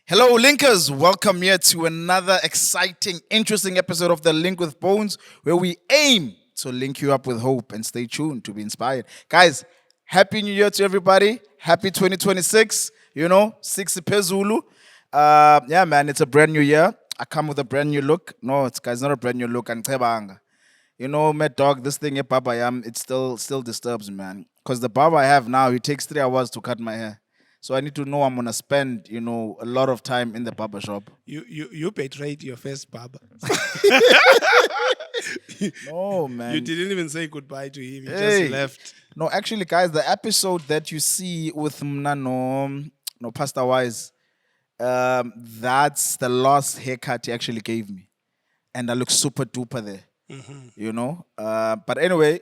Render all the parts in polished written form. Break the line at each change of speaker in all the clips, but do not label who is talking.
Hello, Linkers. Welcome here to another exciting, interesting episode of The Link with Bones, where we aim to link you up with hope and stay tuned to be inspired. Guys, Happy New Year to everybody. Happy 2026. 6 Pezulu. Yeah, man, it's a brand new year. I come with a brand new look. No, it's guys, not a brand new look. And Mad Dog, this thing, Papa Yam, it still disturbs me, man. Because the barber I have now, it takes 3 hours to cut my hair. So I need to know I'm gonna spend, a lot of time in the barber shop.
You betrayed your first barber.
No,
You
man.
didn't even say goodbye to him. You
Hey.
just left.
No, actually, guys, the episode that you see with Mna no Pastor Wise, that's the last haircut he actually gave me, and I look super duper there. But anyway,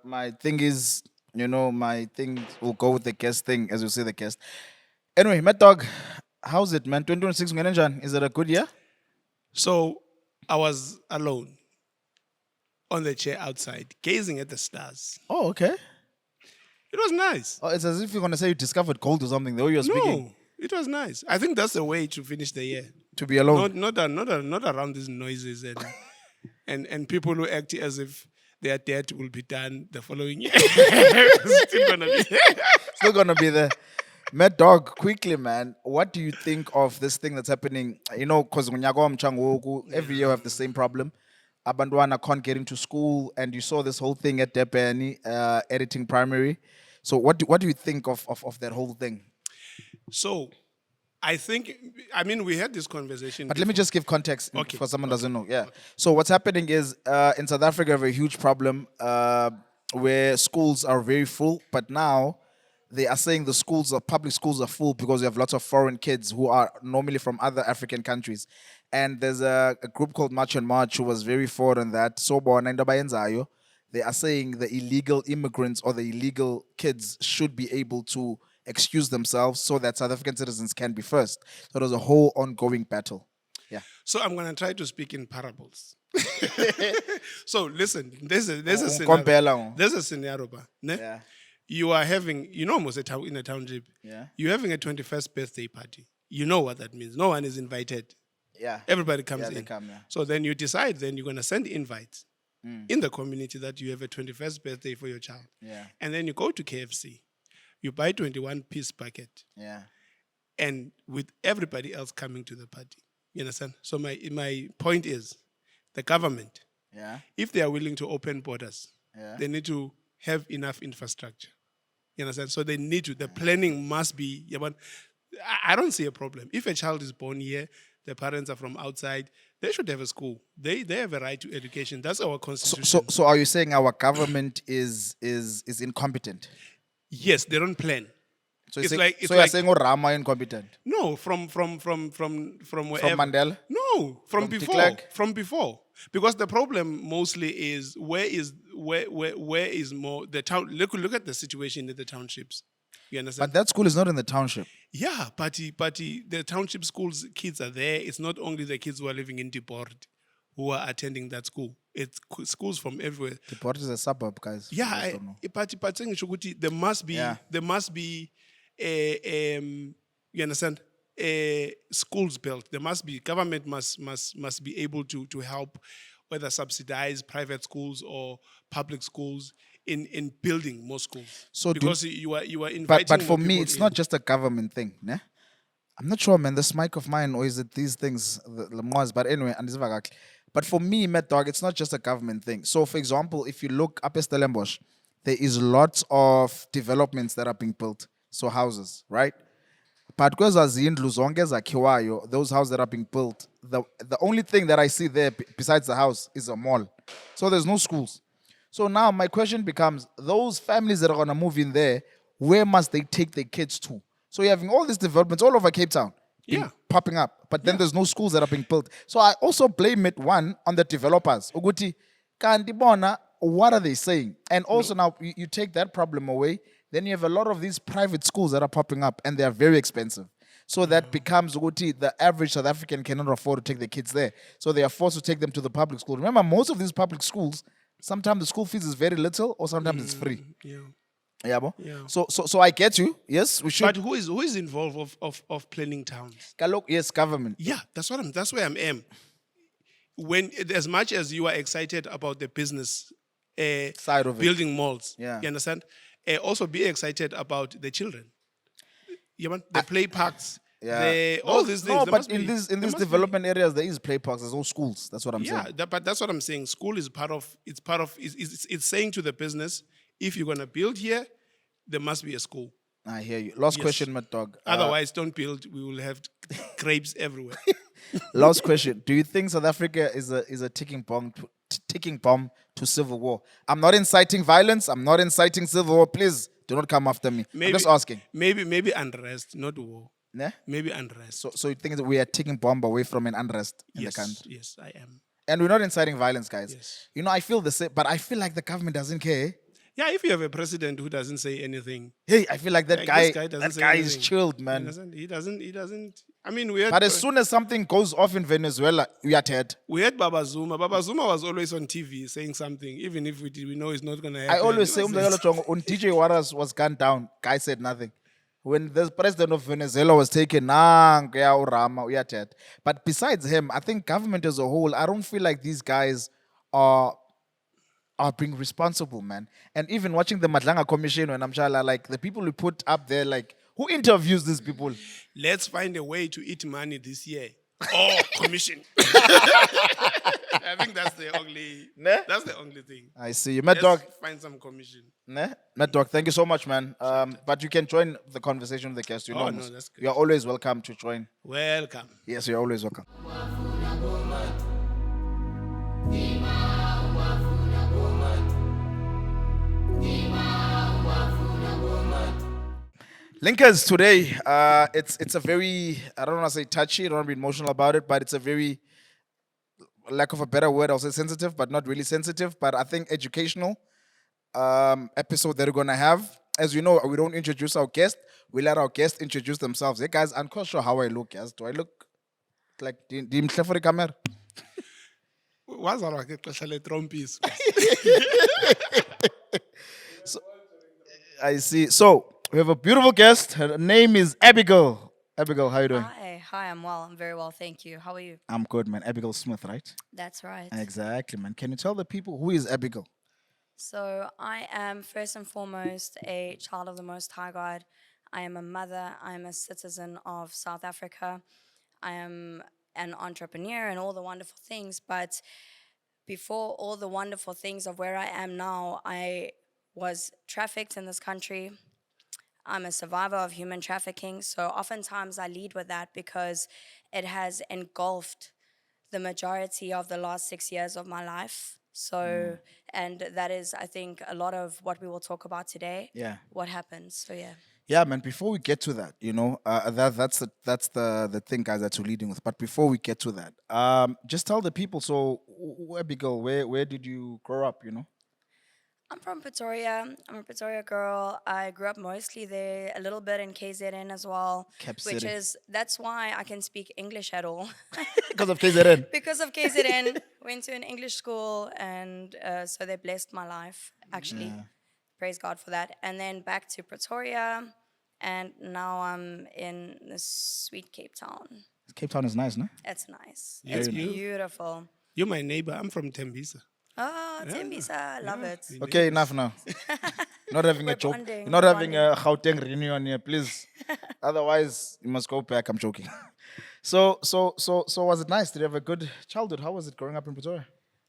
my thing is, my thing will go with the guest thing, as you say, the guest. Anyway, Mad Dog, how's it, man? 2026 Nganenjani? Is it a good year?
So I was alone on the chair outside, gazing at the stars.
Oh, okay.
It was nice.
Oh, it's as if you're gonna say you discovered gold or something. The way you're speaking,
No, it was nice. I think that's the way to finish the year.
to be alone.
Not around these noises and people who act as if their debt will be done the following year. It's still gonna be.
Still gonna be there. Mad Dog, quickly, man. What do you think of this thing that's happening? Because every year we have the same problem. Abandwana can't get into school, and you saw this whole thing at Depeni, editing primary. So what do you think of that whole thing?
So we had this conversation.
But let me just give context
Okay,
for someone who doesn't know. Yeah. So what's happening is in South Africa we have a huge problem where schools are very full, but now they are saying public schools are full because we have lots of foreign kids who are normally from other African countries. And there's a group called March and March who was very forward on that. They are saying the illegal immigrants or the illegal kids should be able to excuse themselves so that South African citizens can be first. So there's a whole ongoing battle. Yeah.
So I'm going to try to speak in parables. So listen, there's a scenario.
Kompela.
There's a scenario, ne?
Yeah.
You are having, almost in a township.
Yeah.
You're having a 21st birthday party. You know what that means. No one is invited.
Yeah.
Everybody comes
Yeah,
in.
they come, yeah.
So then you decide, then you're going to send invites in the community that you have a 21st birthday for your child.
Yeah.
And then you go to KFC. You buy 21-piece bucket.
Yeah.
And with everybody else coming to the party. You understand? So my point is, the government,
Yeah.
if they are willing to open borders,
Yeah.
they need to have enough infrastructure. You understand? So they need to, the planning must be, but I don't see a problem. If a child is born here, the parents are from outside, they should have a school. They have a right to education. That's our constitution.
So are you saying our government is incompetent?
Yes, they don't plan.
So
It's
you're
like-
saying,
it's
you're saying Rama incompetent?
No, from wherever.
From Mandela?
No, from
From de
before.
Klerk?
From before. Because the problem mostly is where is more the town. Look at the situation in the townships. You understand?
But that school is not in the township.
Yeah, but the township schools kids are there. It's not only the kids who are living in Deport who are attending that school. It's schools from everywhere.
The port is a suburb, guys. for
Yeah,
those who don't know.
but saying Shuguti, there must be you understand, schools built. There must be, government must be able to help, whether subsidize private schools or public schools in building more schools.
So
because you are inviting
But for
more
me,
people
it's
in.
not just a government thing. Ne? I'm not sure, man. This mic of mine, or is it these things, the Lamoise? But anyway, and this is Vagak. But for me, Mad Dog, it's not just a government thing. So, for example, if you look up at Stellenbosch, there is lots of developments that are being built. So houses, right? But because those houses that are being built, the only thing that I see there besides the house is a mall. So there's no schools. So now my question becomes, those families that are going to move in there, where must they take their kids to? So you're having all these developments all over Cape Town
Yeah.
popping up, but then there's no schools that are being built. So I also blame it, one, on the developers. Uguti, kanti bona, what are they saying? And also now you take that problem away, then you have a lot of these private schools that are popping up and they are very expensive. So that becomes Uguti, the average South African cannot afford to take their kids there. So they are forced to take them to the public school. Remember, most of these public schools, sometimes the school fees is very little or sometimes it's free.
Yeah.
Yeah, bo?
Yeah.
So I get you. Yes, we should.
But who is involved of planning towns?
Yes, government.
Yeah, that's where I am. When as much as you are excited about the business
Side of it.
building malls,
Yeah.
you understand? Also be excited about the children. You want the play parks,
Yeah.
all these things.
No,
There
but
must
in
be-
these
there must be-
development areas, there is play parks. There's no schools. That's what I'm
Yeah,
saying.
but that's what I'm saying. School is part of. It's part of. It's saying to the business, if you're gonna build here, there must be a school.
I hear you. Last
Yes.
question, Mad Dog.
Otherwise, don't build. We will have grapes everywhere.
Last question. Do you think South Africa is a ticking bomb to civil war? I'm not inciting violence. I'm not inciting civil war. Please do not come after me. I'm just asking.
Maybe unrest, not war.
Ne?
Maybe unrest.
So you think that we are ticking bomb away from an unrest in the
Yes,
country?
yes, I am.
And we're not inciting violence, guys.
Yes.
You know, I feel the same, but I feel like the government doesn't care.
Yeah, if you have a president who doesn't say anything,
Hey, I feel like that
like
guy,
this guy doesn't
that
say
guy is
anything.
chilled,
You
man.
understand? He doesn't. I mean, we had,
But as soon as something goes off in Venezuela, we are dead.
we had Baba Zuma. Baba Zuma was always on TV saying something, even if we know it's not going to happen.
I always
He
say,
was
when DJ Juarez was gunned down, guy said nothing. When the president of Venezuela was taken, we are dead. But besides him, I think government as a whole, I don't feel like these guys are being responsible, man. And even watching the Madlanga Commission when I'm like the people we put up there, like who interviews these people?
Let's find a way to eat money this year. Oh, commission. I think that's the only.
Ne?
That's the only thing.
I see you, Mad
Let's
Dog.
find some commission.
Ne? Mad Dog, thank you so much, man. But you can join the conversation with the guests. You know,
No, that's good.
you are always welcome to join.
Welcome.
Yes, you're always welcome. Linkers today, it's a very, I don't want to say touchy, I don't want to be emotional about it, but it's a very, lack of a better word, I'll say sensitive, but not really sensitive, but I think educational episode that we're going to have. As you know, we don't introduce our guest, we let our guests introduce themselves. Hey guys, I'm not sure how I look, yes. Do I look like the for the camera?
What's our trumpis?
I see. So, we have a beautiful guest. Her name is Abigail. Abigail, how you doing?
Hi, I'm well. I'm very well, thank you. How are you?
I'm good, man. Abigail Smith, right?
That's right.
Exactly, man. Can you tell the people who is Abigail?
So, I am first and foremost a child of the Most High God. I am a mother. I am a citizen of South Africa. I am an entrepreneur and all the wonderful things. But before all the wonderful things of where I am now, I was trafficked in this country. I'm a survivor of human trafficking, so oftentimes I lead with that because it has engulfed the majority of the last 6 years of my life. So, and that is, I think, a lot of what we will talk about today.
Yeah.
What happens. So, yeah.
Yeah, man. Before we get to that, you know, that's the thing, guys, that you're leading with. But before we get to that, just tell the people. So, Abigail, where did you grow up? You know.
I'm from Pretoria. I'm a Pretoria girl. I grew up mostly there, a little bit in KZN as well.
Cap
Which
City.
that's why I can speak English at all.
Because of KZN.
Because of KZN, went to an English school, and so they blessed my life, actually.
Yeah.
Praise God for that. And then back to Pretoria, and now I'm in the sweet Cape Town.
Cape Town is nice, no?
It's nice.
Yeah,
It's
you-
beautiful.
You're my neighbor. I'm from Tembisa.
Oh, Tembisa, love it.
Okay, enough now. Not having a
We're
joke.
bonding,
Not
we're
having a Gauteng reunion here, please. Otherwise, you must go back. I'm joking. So was it nice? Did you have a good childhood? How was it growing up in Pretoria?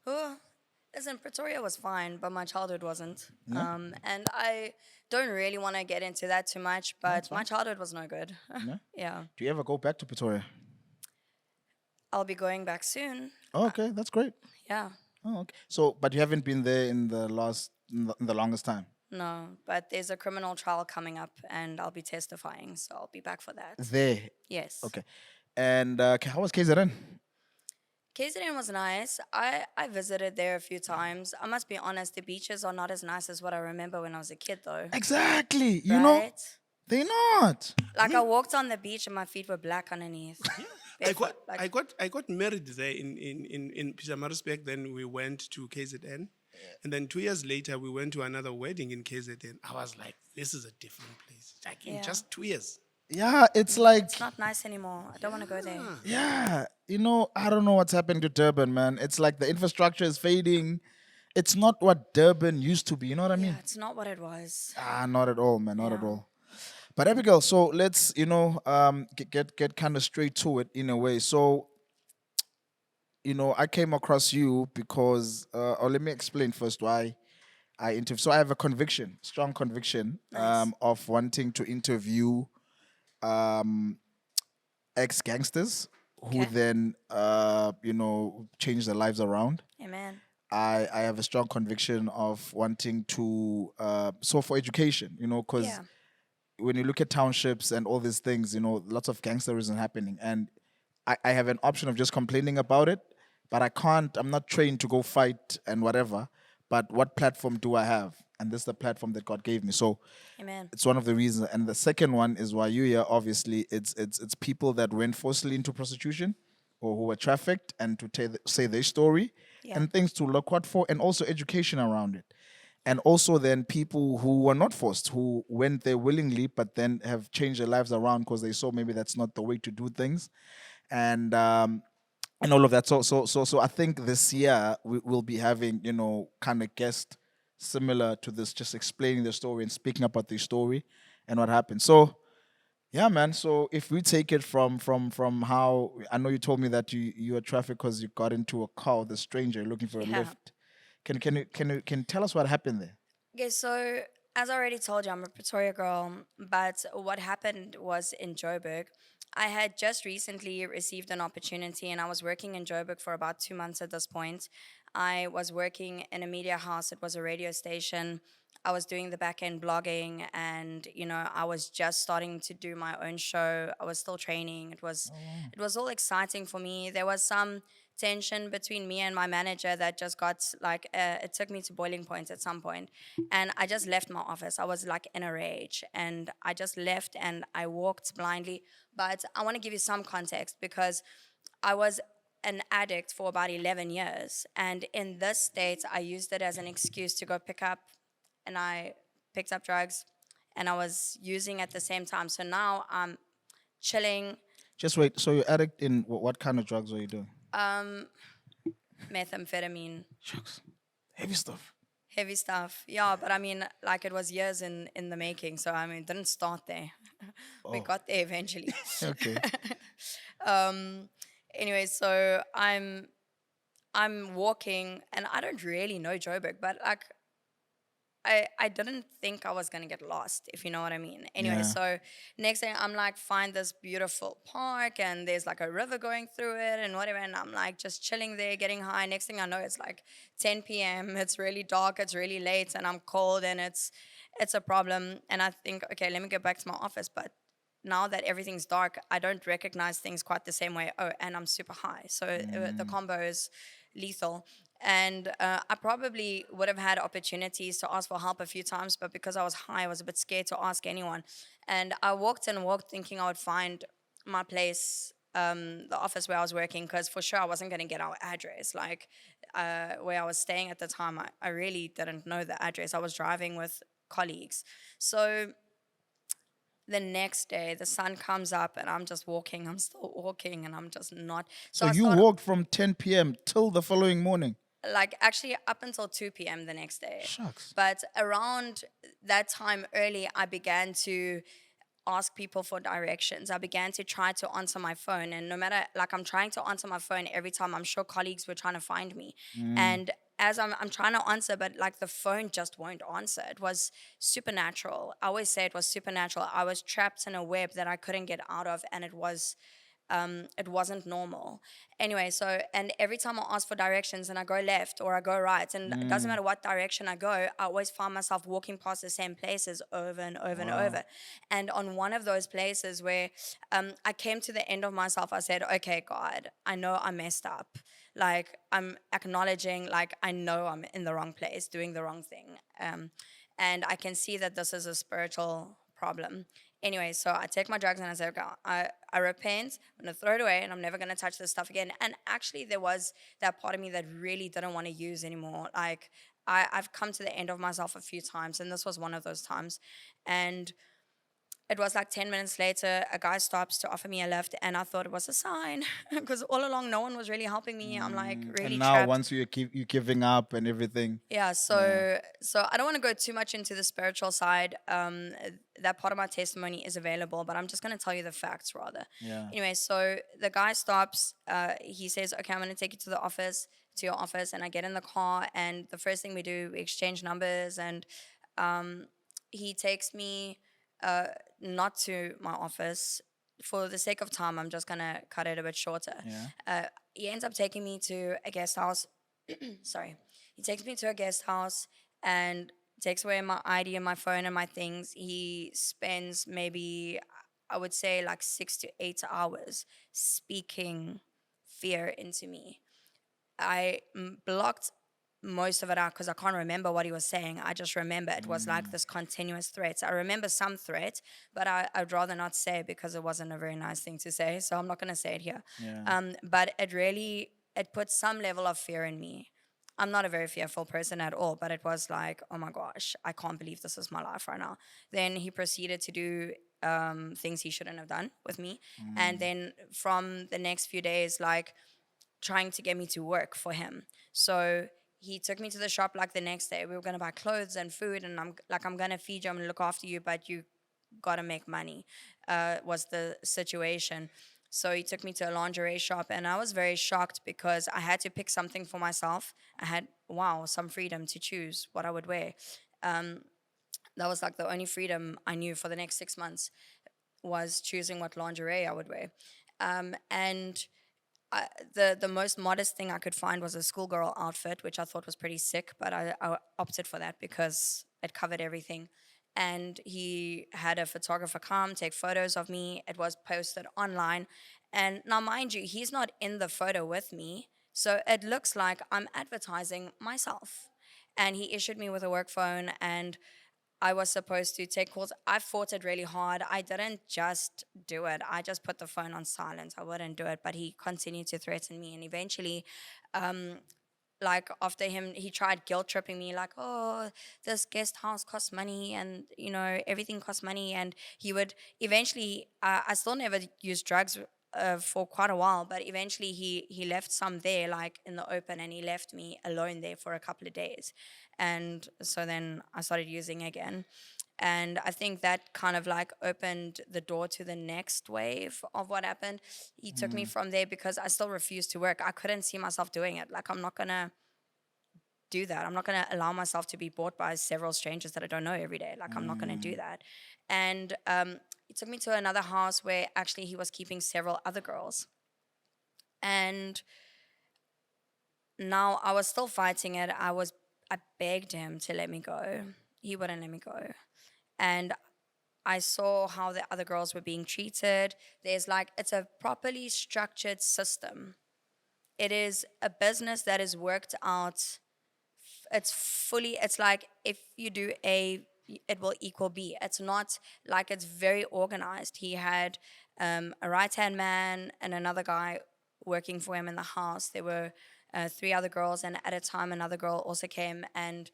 Oh, listen, Pretoria was fine, but my childhood wasn't. And I don't really want to get into that too much, but my childhood was no good.
No?
Yeah.
Do you ever go back to Pretoria?
I'll be going back soon.
Oh, okay, that's great.
Yeah.
Oh, okay. So, but you haven't been there in the longest time.
No, but there's a criminal trial coming up, and I'll be testifying, so I'll be back for that.
There.
Yes.
Okay. And how was KZN?
KZN was nice. I visited there a few times. I must be honest, the beaches are not as nice as what I remember when I was a kid, though.
Exactly. You know,
Right?
they're not.
Like I walked on the beach and my feet were black underneath. Barefoot, like-
I got married there in Pijamarisbeek. Then we went to KZN. And then 2 years later, we went to another wedding in KZN. I was like, this is a different place. Like in
Yeah.
just 2 years.
Yeah, it's like,
It's not nice anymore. I don't want to go there.
Ah,
yeah, I don't know what's happening to Durban, man. It's like the infrastructure is fading. It's not what Durban used to be. You know what I
Yeah,
mean?
it's not what it was.
Ah, not at all, man. Not at
Yeah.
all. But Abigail, so let's get kind of straight to it in a way. So I came across you because, or let me explain first why I interview. So I have a conviction, strong conviction,
Nice.
of wanting to interview um, ex gangsters who
Okay.
then, change their lives around.
Amen.
I have a strong conviction of wanting to, so for education, because
Yeah.
when you look at townships and all these things, lots of gangsterism happening. And I have an option of just complaining about it, but I'm not trained to go fight and whatever. But what platform do I have? And this is the platform that God gave me. So
Amen.
it's one of the reasons. And the second one is why you here, obviously, it's people that went forcibly into prostitution or who were trafficked and to say their story
Yeah.
and things to look out for and also education around it. And also then people who were not forced, who went there willingly, but then have changed their lives around because they saw maybe that's not the way to do things, and all of that. So I think this year we will be having kind of guest similar to this, just explaining the story and speaking about the story and what happened. So yeah, man. So if we take it from how I know you told me that you were trafficked because you got into a car with a stranger looking for a
Yeah.
lift. Can you tell us what happened there?
Okay, so as I already told you, I'm a Pretoria girl, but what happened was in Joburg. I had just recently received an opportunity and I was working in Joburg for about 2 months at this point. I was working in a media house, it was a radio station. I was doing the back end blogging and I was just starting to do my own show. I was still training. It was all exciting for me. There was some tension between me and my manager that just got like it took me to boiling point at some point, and I just left my office. I was like in a rage and I just left and I walked blindly. But I want to give you some context because I was an addict for about 11 years, and in this state I used it as an excuse to go pick up, and I picked up drugs and I was using at the same time. So now I'm chilling.
Just wait. So you're addict in what kind of drugs were you doing?
Methamphetamine,
Shucks. Heavy stuff.
heavy stuff. Yeah, but I mean, like it was years in the making. So I mean, it didn't start there. We got there eventually.
Okay.
Anyway, so I'm walking, and I don't really know Joburg, but like I didn't think I was gonna get lost, if you know what I mean. Anyway,
Yeah.
so next thing I'm like, find this beautiful park, and there's like a river going through it, and whatever. And I'm like just chilling there, getting high. Next thing I know, it's like 10 p.m. It's really dark, it's really late, and I'm cold, and it's a problem. And I think, okay, let me go back to my office, but now that everything's dark, I don't recognize things quite the same way. Oh, and I'm super high. So the combo is lethal. And I probably would have had opportunities to ask for help a few times, but because I was high, I was a bit scared to ask anyone. And I walked and walked thinking I would find my place, the office where I was working, because for sure I wasn't going to get our address. Like where I was staying at the time, I really didn't know the address. I was driving with colleagues. So the next day the sun comes up and I'm just walking, I'm still walking, and I'm just not.
So
So I
you
start,
walked from 10 p.m. till the following morning.
like, actually up until 2 p.m. the next day.
Shucks.
But around that time early, I began to ask people for directions. I began to try to answer my phone, and no matter, like, I'm trying to answer my phone every time, I'm sure colleagues were trying to find me. And as I'm trying to answer, but like the phone just won't answer. It was supernatural. I always say it was supernatural. I was trapped in a web that I couldn't get out of, and it wasn't normal. Anyway, so, and every time I ask for directions and I go left or I go right, and it doesn't matter what direction I go, I always find myself walking past the same places over and over and over. And on one of those places where I came to the end of myself, I said, okay, God, I know I messed up. Like, I'm acknowledging, like, I know I'm in the wrong place, doing the wrong thing. And I can see that this is a spiritual problem. Anyway, so I take my drugs and I say, okay, I repent, I'm gonna throw it away and I'm never gonna touch this stuff again. And actually, there was that part of me that really didn't want to use anymore. Like, I've come to the end of myself a few times, and this was one of those times. And it was like 10 minutes later, a guy stops to offer me a lift, and I thought it was a sign because all along no one was really helping me. I'm like
And
really
now
trapped.
once you giving up and everything.
Yeah,
Yeah.
so I don't want to go too much into the spiritual side. That part of my testimony is available, but I'm just going to tell you the facts rather.
Yeah.
Anyway, so the guy stops. He says, "Okay, I'm going to take you to the office, to your office," and I get in the car, and the first thing we do, we exchange numbers, and he takes me not to my office. For the sake of time, I'm just gonna cut it a bit shorter.
Yeah.
He ends up taking me to a guest house. Sorry. He takes me to a guest house and takes away my ID and my phone and my things. He spends maybe, I would say, like 6 to 8 hours speaking fear into me. I blocked most of it out because I can't remember what he was saying. I just remember it was like this continuous threat. I remember some threat, but I'd rather not say it because it wasn't a very nice thing to say. So I'm not going to say it here.
Yeah.
But it put some level of fear in me. I'm not a very fearful person at all, but it was like, oh my gosh, I can't believe this is my life right now. Then he proceeded to do things he shouldn't have done with me. And then from the next few days, like trying to get me to work for him. So he took me to the shop like the next day. We were gonna buy clothes and food, and I'm like, I'm gonna feed you, I'm gonna look after you, but you gotta make money. Was the situation. So he took me to a lingerie shop, and I was very shocked because I had to pick something for myself. I had some freedom to choose what I would wear. That was like the only freedom I knew for the next 6 months was choosing what lingerie I would wear. And the most modest thing I could find was a schoolgirl outfit, which I thought was pretty sick, but I opted for that because it covered everything. And he had a photographer come take photos of me. It was posted online. And now, mind you, he's not in the photo with me. So it looks like I'm advertising myself. And he issued me with a work phone, and I was supposed to take calls. I fought it really hard. I didn't just do it. I just put the phone on silent. I wouldn't do it, but he continued to threaten me. And eventually, like after him, he tried guilt tripping me, like, oh, this guest house costs money, and everything costs money. And he would eventually. I still never used drugs. For quite a while, but eventually he left some there, like in the open, and he left me alone there for a couple of days, and so then I started using again, and I think that kind of like opened the door to the next wave of what happened. He took me from there because I still refused to work. I couldn't see myself doing it. Like, I'm not gonna do that. I'm not going to allow myself to be bought by several strangers that I don't know every day. Like, I'm not going to do that. And he took me to another house where actually he was keeping several other girls. And now I was still fighting it. I begged him to let me go. He wouldn't let me go. And I saw how the other girls were being treated. It's a properly structured system. It is a business that is worked out. It's like if you do A, it will equal B. It's not like it's very organized. He had a right hand man and another guy working for him in the house. There were three other girls, and at a time, another girl also came. And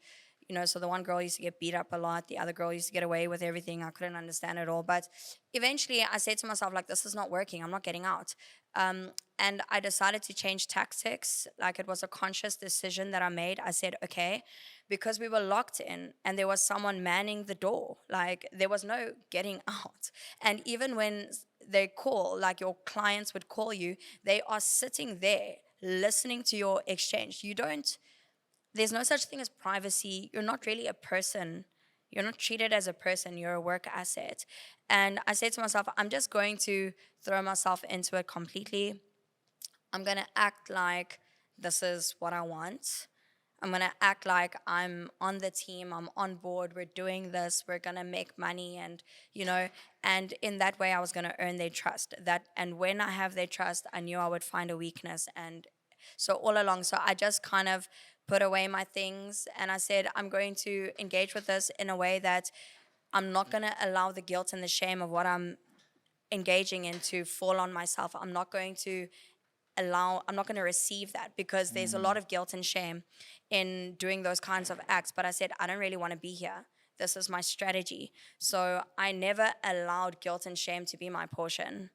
so the one girl used to get beat up a lot. The other girl used to get away with everything. I couldn't understand it all. But eventually, I said to myself, like, this is not working. I'm not getting out. And I decided to change tactics. Like, it was a conscious decision that I made. I said, okay, because we were locked in and there was someone manning the door. Like, there was no getting out. And even when they call, like your clients would call you, they are sitting there listening to your exchange. There's no such thing as privacy. You're not really a person. You're not treated as a person. You're a work asset. And I said to myself, I'm just going to throw myself into it completely. I'm going to act like this is what I want. I'm going to act like I'm on the team. I'm on board. We're doing this. We're going to make money. And in that way, I was going to earn their trust. And when I have their trust, I knew I would find a weakness. And so all along, I just kind of put away my things, and I said, I'm going to engage with this in a way that I'm not going to allow the guilt and the shame of what I'm engaging in to fall on myself. I'm not going to I'm not going to receive that, because there's a lot of guilt and shame in doing those kinds of acts. But I said, I don't really want to be here. This is my strategy. So I never allowed guilt and shame to be my portion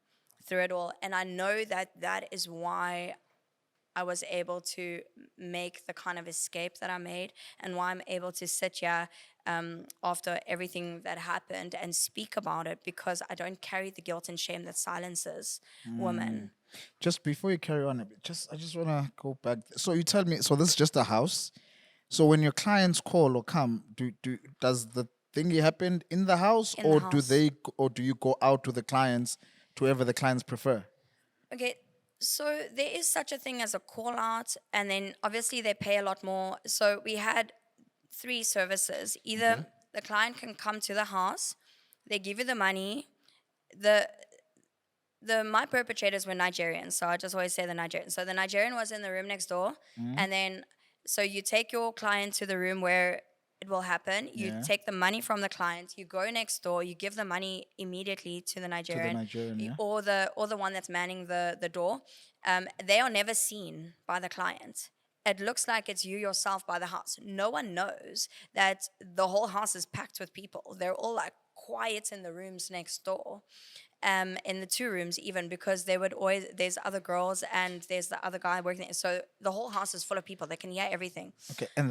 through it all. And I know that that is why I was able to make the kind of escape that I made, and why I'm able to sit here after everything that happened and speak about it, because I don't carry the guilt and shame that silences women.
Just before you carry on a bit, I just want to go back. So you tell me, so this is just a house. So when your clients call or come, does the thingy happen in the house,
In the
or
house.
or do you go out to the clients, to whoever the clients prefer?
Okay, so there is such a thing as a call out, and then obviously they pay a lot more. So we had three services. Either the client can come to the house, they give you the money. The my perpetrators were Nigerians, so I just always say the Nigerian. So the Nigerian was in the room next door, and then so you take your client to the room where it will happen. You
Yeah.
take the money from the client, you go next door, you give the money immediately to the Nigerian,
Nigerian, yeah.
or the one that's manning the door. They are never seen by the client. It looks like it's you yourself by the house. No one knows that the whole house is packed with people. They're all like quiet in the rooms next door, in the two rooms even, because they would always, there's other girls and there's the other guy working there. So the whole house is full of people. They can hear everything.
Okay, and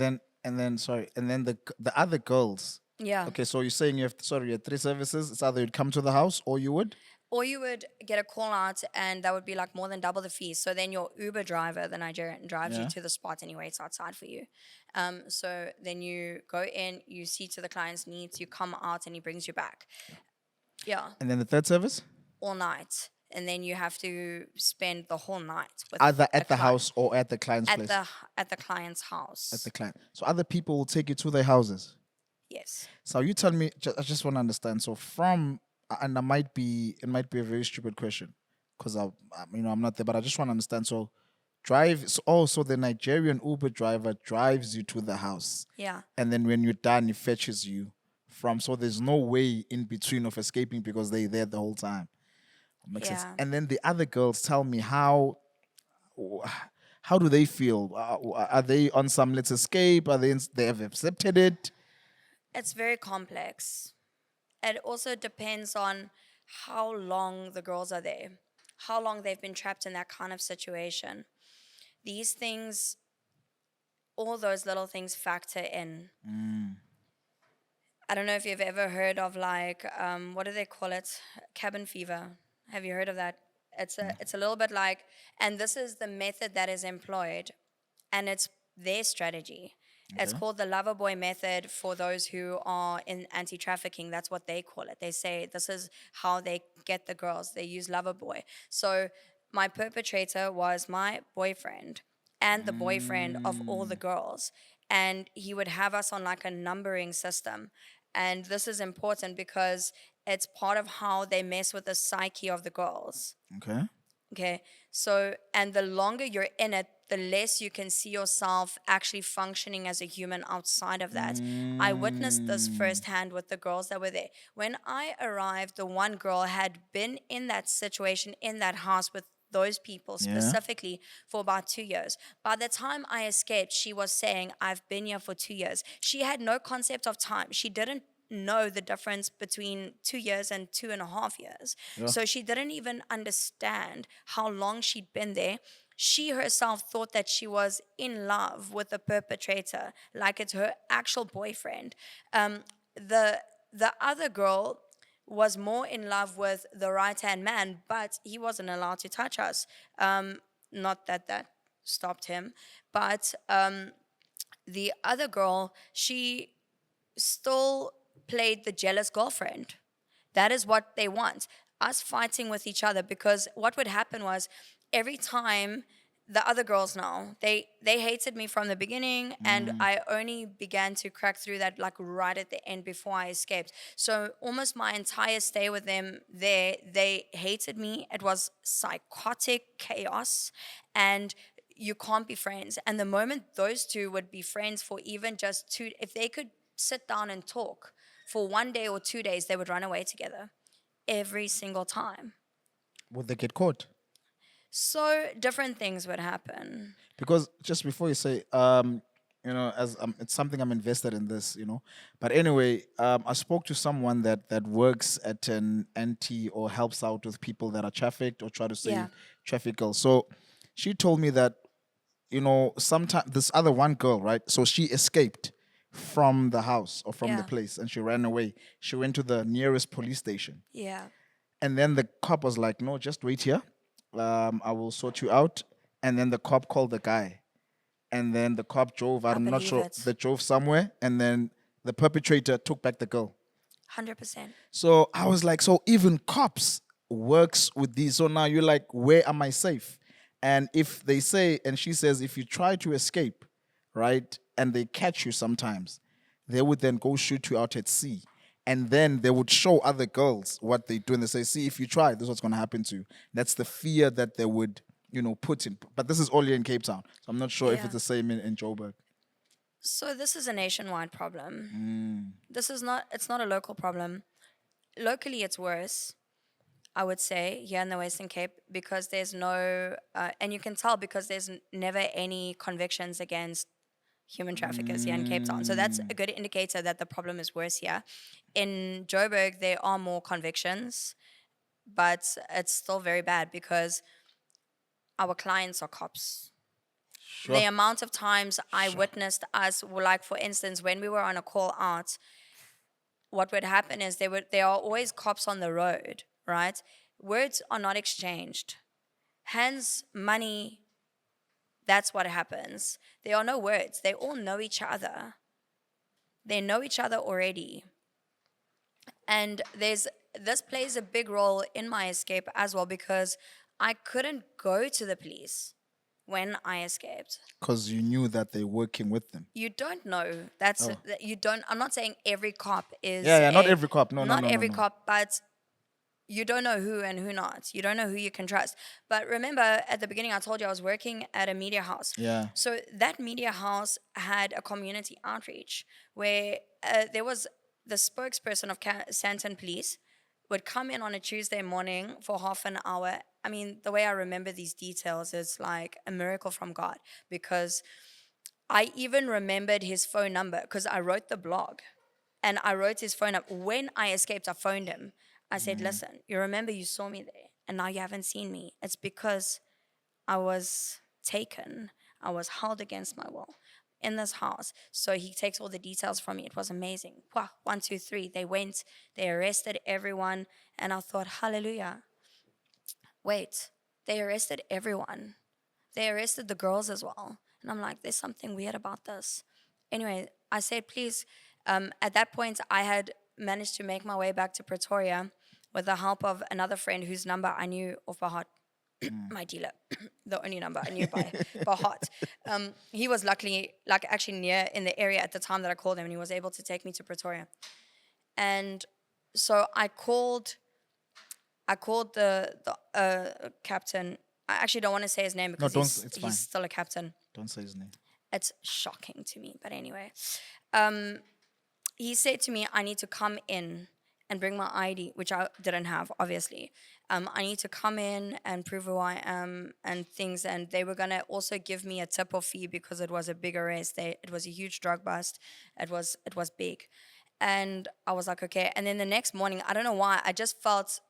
then sorry, and then the other girls.
Yeah.
Okay, so you're saying you have three services. It's either you'd come to the house or you would.
Or you would get a call out, and that would be like more than double the fees. So then your Uber driver, the Nigerian, drives you
Yeah.
to the spot and he waits outside for you. So then you go in, you see to the client's needs, you come out, and he brings you back. Yeah,
And then the third service,
all night. And then you have to spend the whole night with
either
a
at the
client.
house or at the client's
At
place.
at the client's house.
At the client. So other people will take you to their houses.
Yes.
So you tell me. I just want to understand. So and it might be a very stupid question, because I'm not there, but I just want to understand. So so the Nigerian Uber driver drives you to the house,
Yeah.
and then when you're done, he fetches you from. So there's no way in between of escaping, because they're there the whole time. Makes sense.
Yeah.
And then the other girls tell me how do they feel? Are they on some let's escape? They have accepted it?
It's very complex. It also depends on how long the girls are there, how long they've been trapped in that kind of situation. These things, all those little things factor in. I don't know if you've ever heard of like, what do they call it? Cabin fever. Have you heard of that? It's a little bit like, and this is the method that is employed, and it's their strategy. It's
Okay.
called the lover boy method for those who are in anti trafficking. That's what they call it. They say this is how they get the girls. They use lover boy. So my perpetrator was my boyfriend and the boyfriend of all the girls. And he would have us on like a numbering system. And this is important because it's part of how they mess with the psyche of the girls.
Okay.
Okay. So, and the longer you're in it, the less you can see yourself actually functioning as a human outside of that. I witnessed this firsthand with the girls that were there. When I arrived, the one girl had been in that situation, in that house with those people
Yeah.
specifically for about 2 years. By the time I escaped, she was saying, I've been here for 2 years. She had no concept of time. She didn't know the difference between 2 years and 2.5 years.
Yeah.
So she didn't even understand how long she'd been there. She herself thought that she was in love with the perpetrator, like it's her actual boyfriend. The other girl was more in love with the right hand man, but he wasn't allowed to touch us. Not that that stopped him, but the other girl, she still played the jealous girlfriend. That is what they want. Us fighting with each other, because what would happen was every time the other girls now, they hated me from the beginning, and I only began to crack through that like right at the end before I escaped. So almost my entire stay with them there, they hated me. It was psychotic chaos, and you can't be friends. And the moment those two would be friends for even just two, if they could sit down and talk for 1 day or 2 days, they would run away together every single time.
Would they get caught?
So different things would happen.
Because just before you say, as it's something I'm invested in this, But anyway, I spoke to someone that works at an NT or helps out with people that are trafficked or try to
Yeah.
save traffic girls. So she told me that sometimes this other one girl, right? So she escaped from the house or from the
Yeah.
place and she ran away. She went to the nearest police station.
Yeah.
And then the cop was like, no, just wait here. I will sort you out. And then the cop called the guy. And then the cop drove,
I
I'm not
believe
sure,
it.
they drove somewhere. And then the perpetrator took back the girl.
100%.
So I was like, so even cops works with these. So now you're like, where am I safe? And if they say, and she says, if you try to escape, right, and they catch you sometimes, they would then go shoot you out at sea. And then they would show other girls what they do. And they say, see, if you try, this is what's going to happen to you. That's the fear that they would, put in. But this is only in Cape Town. So I'm not sure if
Yeah.
it's the same in Joburg.
So this is a nationwide problem. It's not a local problem. Locally, it's worse, I would say, here in the Western Cape, because there's no, and you can tell because there's never any convictions against human traffickers here in Cape Town. So that's a good indicator that the problem is worse here. In Joburg, there are more convictions, but it's still very bad because our clients are cops.
Sure.
The amount of times I witnessed us, like for instance, when we were on a call out, what would happen is there are always cops on the road, right? Words are not exchanged. Hands, money, that's what happens. There are no words. They all know each other. They know each other already. And this plays a big role in my escape as well because I couldn't go to the police when I escaped.
Because you knew that they're working with them.
You don't know. You don't. I'm not saying every cop is.
Yeah, not every cop. No, no,
Not
no, no,
every
no.
cop, but you don't know who and who not. You don't know who you can trust. But remember, at the beginning, I told you I was working at a media house.
Yeah.
So that media house had a community outreach where there was the spokesperson of Santon Police would come in on a Tuesday morning for half an hour. I mean, the way I remember these details is like a miracle from God because I even remembered his phone number because I wrote the blog and I wrote his phone up. When I escaped, I phoned him. I said, listen, you remember you saw me there and now you haven't seen me. It's because I was taken. I was held against my will in this house. So he takes all the details from me. It was amazing. Wow, 1, 2, 3. They went, they arrested everyone. And I thought, hallelujah. Wait, they arrested everyone. They arrested the girls as well. And I'm like, there's something weird about this. Anyway, I said, please. At that point, I had managed to make my way back to Pretoria with the help of another friend whose number I knew off by heart. My dealer, the only number I knew by heart. He was luckily, actually near in the area at the time that I called him, and he was able to take me to Pretoria. And so I called the captain. I actually don't want to say his name because
it's fine.
he's still a captain.
Don't say his name.
It's shocking to me, but anyway. He said to me, I need to come in and bring my ID, which I didn't have, obviously. I need to come in and prove who I am and things. And they were going to also give me a tip or fee because it was a big arrest. It was a huge drug bust. It was big. And I was like, okay. And then the next morning, I don't know why, I just felt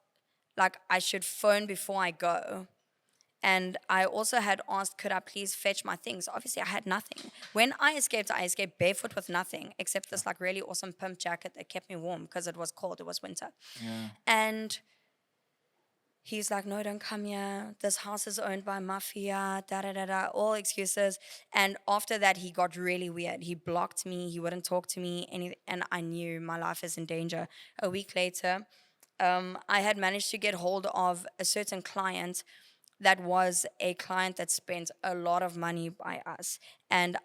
like I should phone before I go. And I also had asked, could I please fetch my things? Obviously, I had nothing. When I escaped barefoot with nothing except this like really awesome pimp jacket that kept me warm because it was cold. It was winter.
Yeah.
And he's like, no, don't come here. This house is owned by mafia, da-da-da-da, all excuses. And after that, he got really weird. He blocked me. He wouldn't talk to me. And I knew my life is in danger. A week later, I had managed to get hold of a certain client that was a client that spent a lot of money by us. And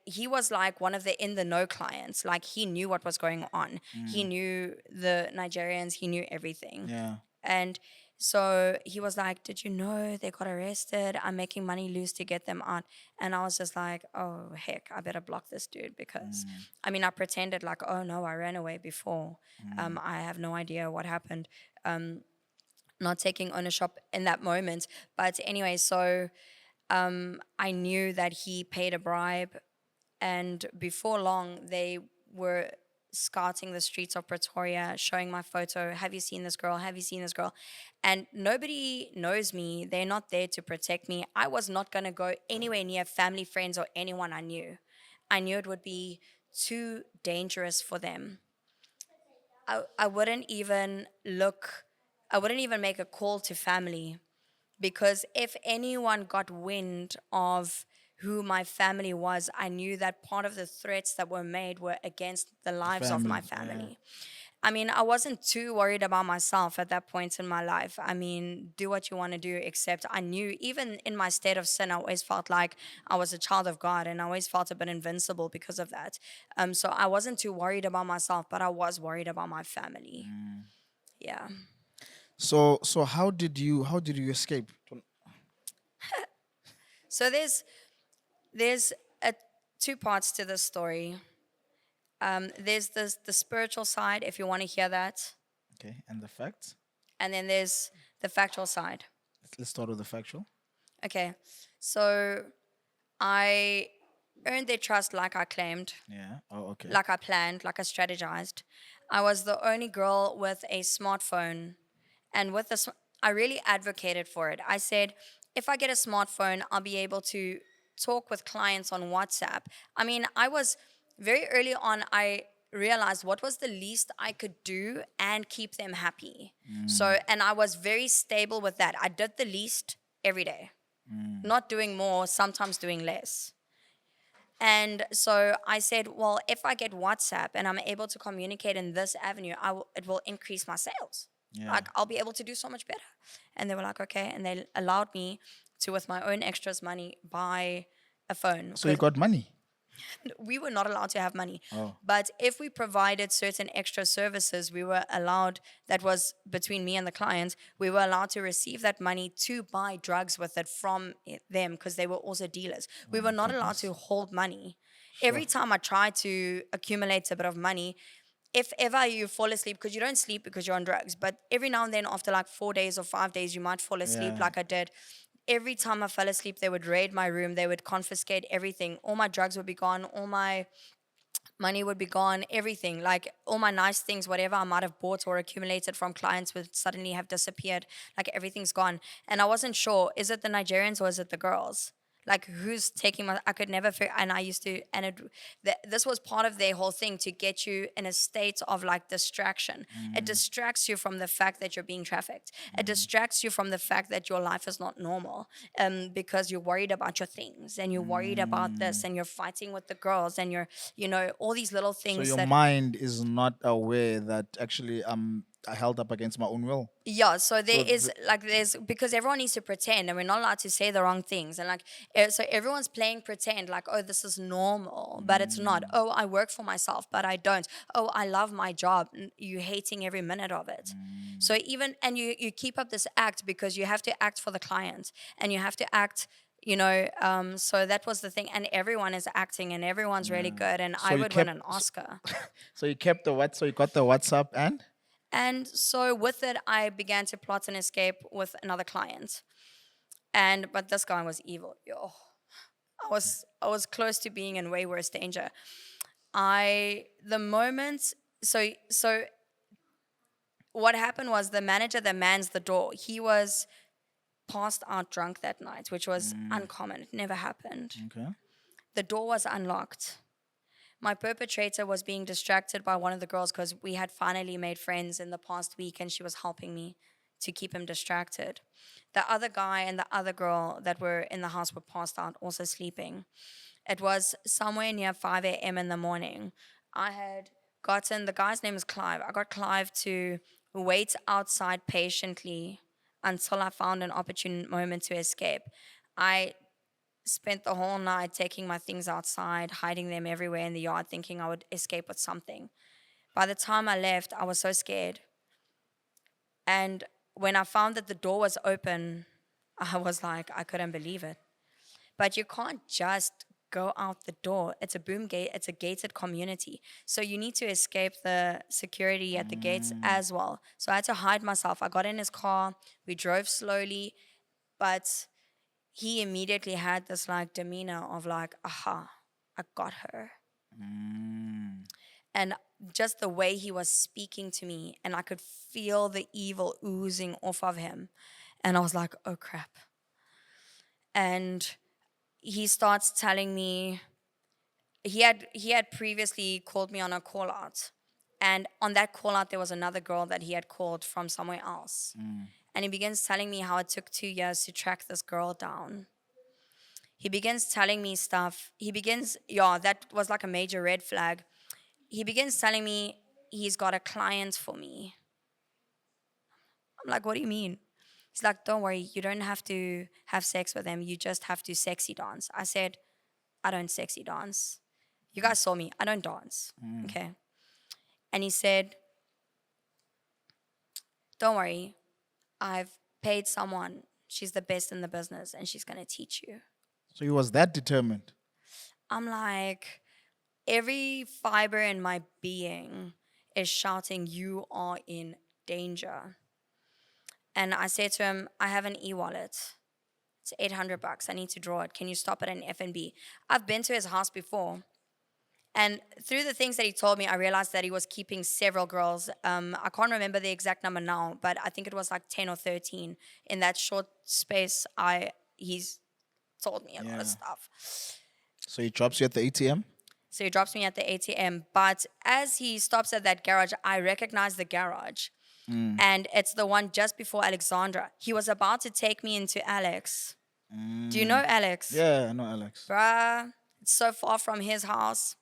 he was like one of the in the know clients. Like he knew what was going on. He knew the Nigerians. He knew everything.
Yeah.
And so he was like, did you know they got arrested? I'm making money loose to get them out. And I was just like, oh, heck, I better block this dude because, I mean, I pretended like, oh, no, I ran away before. I have no idea what happened. not taking ownership in that moment. But anyway, so I knew that he paid a bribe, and before long, they were scouting the streets of Pretoria, showing my photo. Have you seen this girl? Have you seen this girl? And nobody knows me. They're not there to protect me. I was not going to go anywhere near family, friends, or anyone I knew. I knew it would be too dangerous for them. I wouldn't even look, I wouldn't even make a call to family, because if anyone got wind of who my family was, I knew that part of the threats that were made were against the lives of my
family, yeah.
family. I mean, I wasn't too worried about myself at that point in my life. I mean, do what you want to do, except I knew, even in my state of sin, I always felt like I was a child of God, and I always felt a bit invincible because of that. So I wasn't too worried about myself, but I was worried about my family. Yeah.
So how did you escape?
So there's two parts to this story. There's the spiritual side, if you want to hear that,
Okay, and the facts.
and then there's the factual side.
Let's start with the factual.
Okay, so I earned their trust like I claimed,
Yeah. Oh, okay.
like I planned, like I strategized. I was the only girl with a smartphone, and with this, I really advocated for it. I said, if I get a smartphone, I'll be able to talk with clients on WhatsApp. I mean, I was very early on, I realized what was the least I could do and keep them happy. So, and I was very stable with that. I did the least every day, not doing more, sometimes doing less. And so I said, well, if I get WhatsApp and I'm able to communicate in this avenue, it will increase my sales.
Yeah.
Like, I'll be able to do so much better. And they were like, okay. And they allowed me to, with my own extras money, buy a phone.
So you got money.
We were not allowed to have money.
Oh.
But if we provided certain extra services, we were allowed, that was between me and the client, we were allowed to receive that money to buy drugs with it from them, because they were also dealers. We were not allowed to hold money. Every time I tried to accumulate a bit of money, if ever you fall asleep, because you don't sleep because you're on drugs, but every now and then after like 4 days or 5 days, you might fall asleep
Yeah.
like I did. Every time I fell asleep, they would raid my room. They would confiscate everything. All my drugs would be gone. All my money would be gone. Everything. Like, all my nice things, whatever I might have bought or accumulated from clients, would suddenly have disappeared. Like, everything's gone. And I wasn't sure, is it the Nigerians or is it the girls? Like, who's taking my, I could never figure, and I used to, and this was part of their whole thing, to get you in a state of like distraction. It distracts you from the fact that you're being trafficked. It distracts you from the fact that your life is not normal, because you're worried about your things, and you're worried about this, and you're fighting with the girls, and you're, all these little
So
things
your
that.
mind is not aware that actually I held up against my own will.
Yeah, so
So
there's, because everyone needs to pretend, and we're not allowed to say the wrong things, and like, so everyone's playing pretend, like, oh, this is normal, but it's not. Oh, I work for myself, but I don't. Oh, I love my job. You hating every minute of it. So even, and you keep up this act because you have to act for the client, and you have to act. So that was the thing, and everyone is acting, and everyone's really good, and
So
I
you
would win
kept-
an Oscar.
So you kept the what? So you got the WhatsApp and
And so with it, I began to plot an escape with another client. But this guy was evil. Yo, I was close to being in way worse danger. The moment so what happened was, the manager that mans the door, he was passed out drunk that night, which was uncommon. It never happened.
okay.
The door was unlocked. My perpetrator was being distracted by one of the girls, because we had finally made friends in the past week, and she was helping me to keep him distracted. The other guy and the other girl that were in the house were passed out, also sleeping. It was somewhere near 5 a.m. in the morning. I had gotten, the guy's name is Clive. I got Clive to wait outside patiently until I found an opportune moment to escape. I spent the whole night taking my things outside, hiding them everywhere in the yard, thinking I would escape with something. By the time I left, I was so scared. And when I found that the door was open, I was like, I couldn't believe it. But you can't just go out the door. It's a boom gate. It's a gated community. So you need to escape the security at the gates as well. So I had to hide myself. I got in his car. We drove slowly, but he immediately had this like demeanor of like, aha, I got her. And just the way he was speaking to me, and I could feel the evil oozing off of him. And I was like, oh crap. And he starts telling me he had previously called me on a call out. And on that call out there was another girl that he had called from somewhere else. And he begins telling me how it took 2 years to track this girl down. He begins telling me stuff. That was like a major red flag. He begins telling me he's got a client for me. I'm like, what do you mean? He's like, don't worry, you don't have to have sex with him. You just have to sexy dance. I said, I don't sexy dance. You guys saw me. I don't dance. Okay. And he said, don't worry, I've paid someone. She's the best in the business and she's going to teach you.
So he was that determined.
I'm like, every fiber in my being is shouting, you are in danger. And I said to him, I have an e-wallet. It's $800. I need to draw it. Can you stop at an F&B? I've been to his house before. And through the things that he told me, I realized that he was keeping several girls. I can't remember the exact number now, but I think it was like 10 or 13. In that short space, he's told me a lot of stuff.
So he drops you at the ATM?
So he drops me at the ATM. But as he stops at that garage, I recognize the garage. And it's the one just before Alexandra. He was about to take me into Alex. Do you know Alex?
Yeah, I know Alex.
Bruh, it's so far from his house.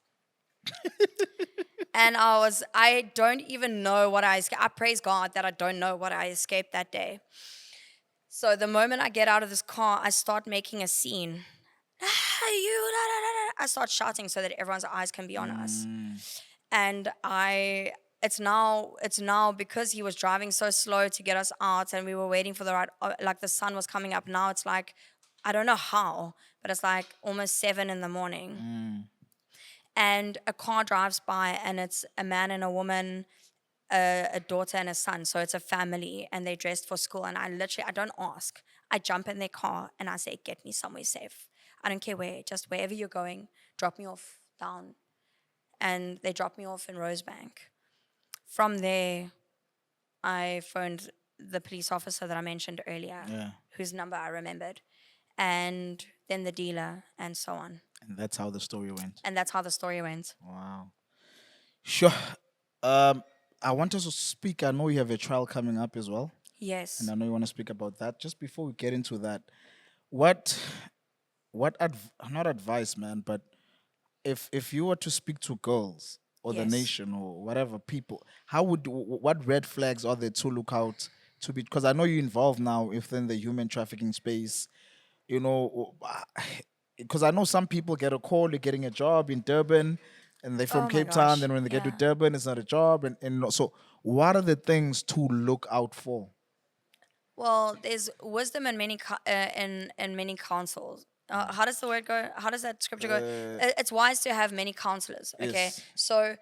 And I don't even know what I escaped. I praise God that I don't know what I escaped that day. So the moment I get out of this car, I start making a scene. I start shouting so that everyone's eyes can be on us. And it's now because he was driving so slow to get us out and we were waiting for the right, like the sun was coming up. Now it's like, I don't know how, but it's like almost 7 a.m. And a car drives by and it's a man and a woman, a daughter and a son. So it's a family and they're dressed for school. And I don't ask. I jump in their car and I say, get me somewhere safe. I don't care where, just wherever you're going, drop me off down. And they dropped me off in Rosebank. From there, I phoned the police officer that I mentioned earlier, whose number I remembered, and then the dealer, and so on.
And that's how the story went.
Wow.
Sure. I want us to speak. I know you have a trial coming up as well.
Yes.
And I know you want to speak about that. Just before we get into that, not advice, man, but if you were to speak to girls or the
Yes.
nation or whatever people, what red flags are there to look out to be? Because I know you're involved now within the human trafficking space. You know, because I know some people get a call, you're getting a job in Durban, and they're from
Oh my
Cape Town.
gosh,
Then when they get to
yeah.
Durban, it's not a job, and so what are the things to look out for?
Well, there's wisdom in in many counsels. How does the word go? How does that scripture go? It's wise to have many counselors. Okay,
Yes.
so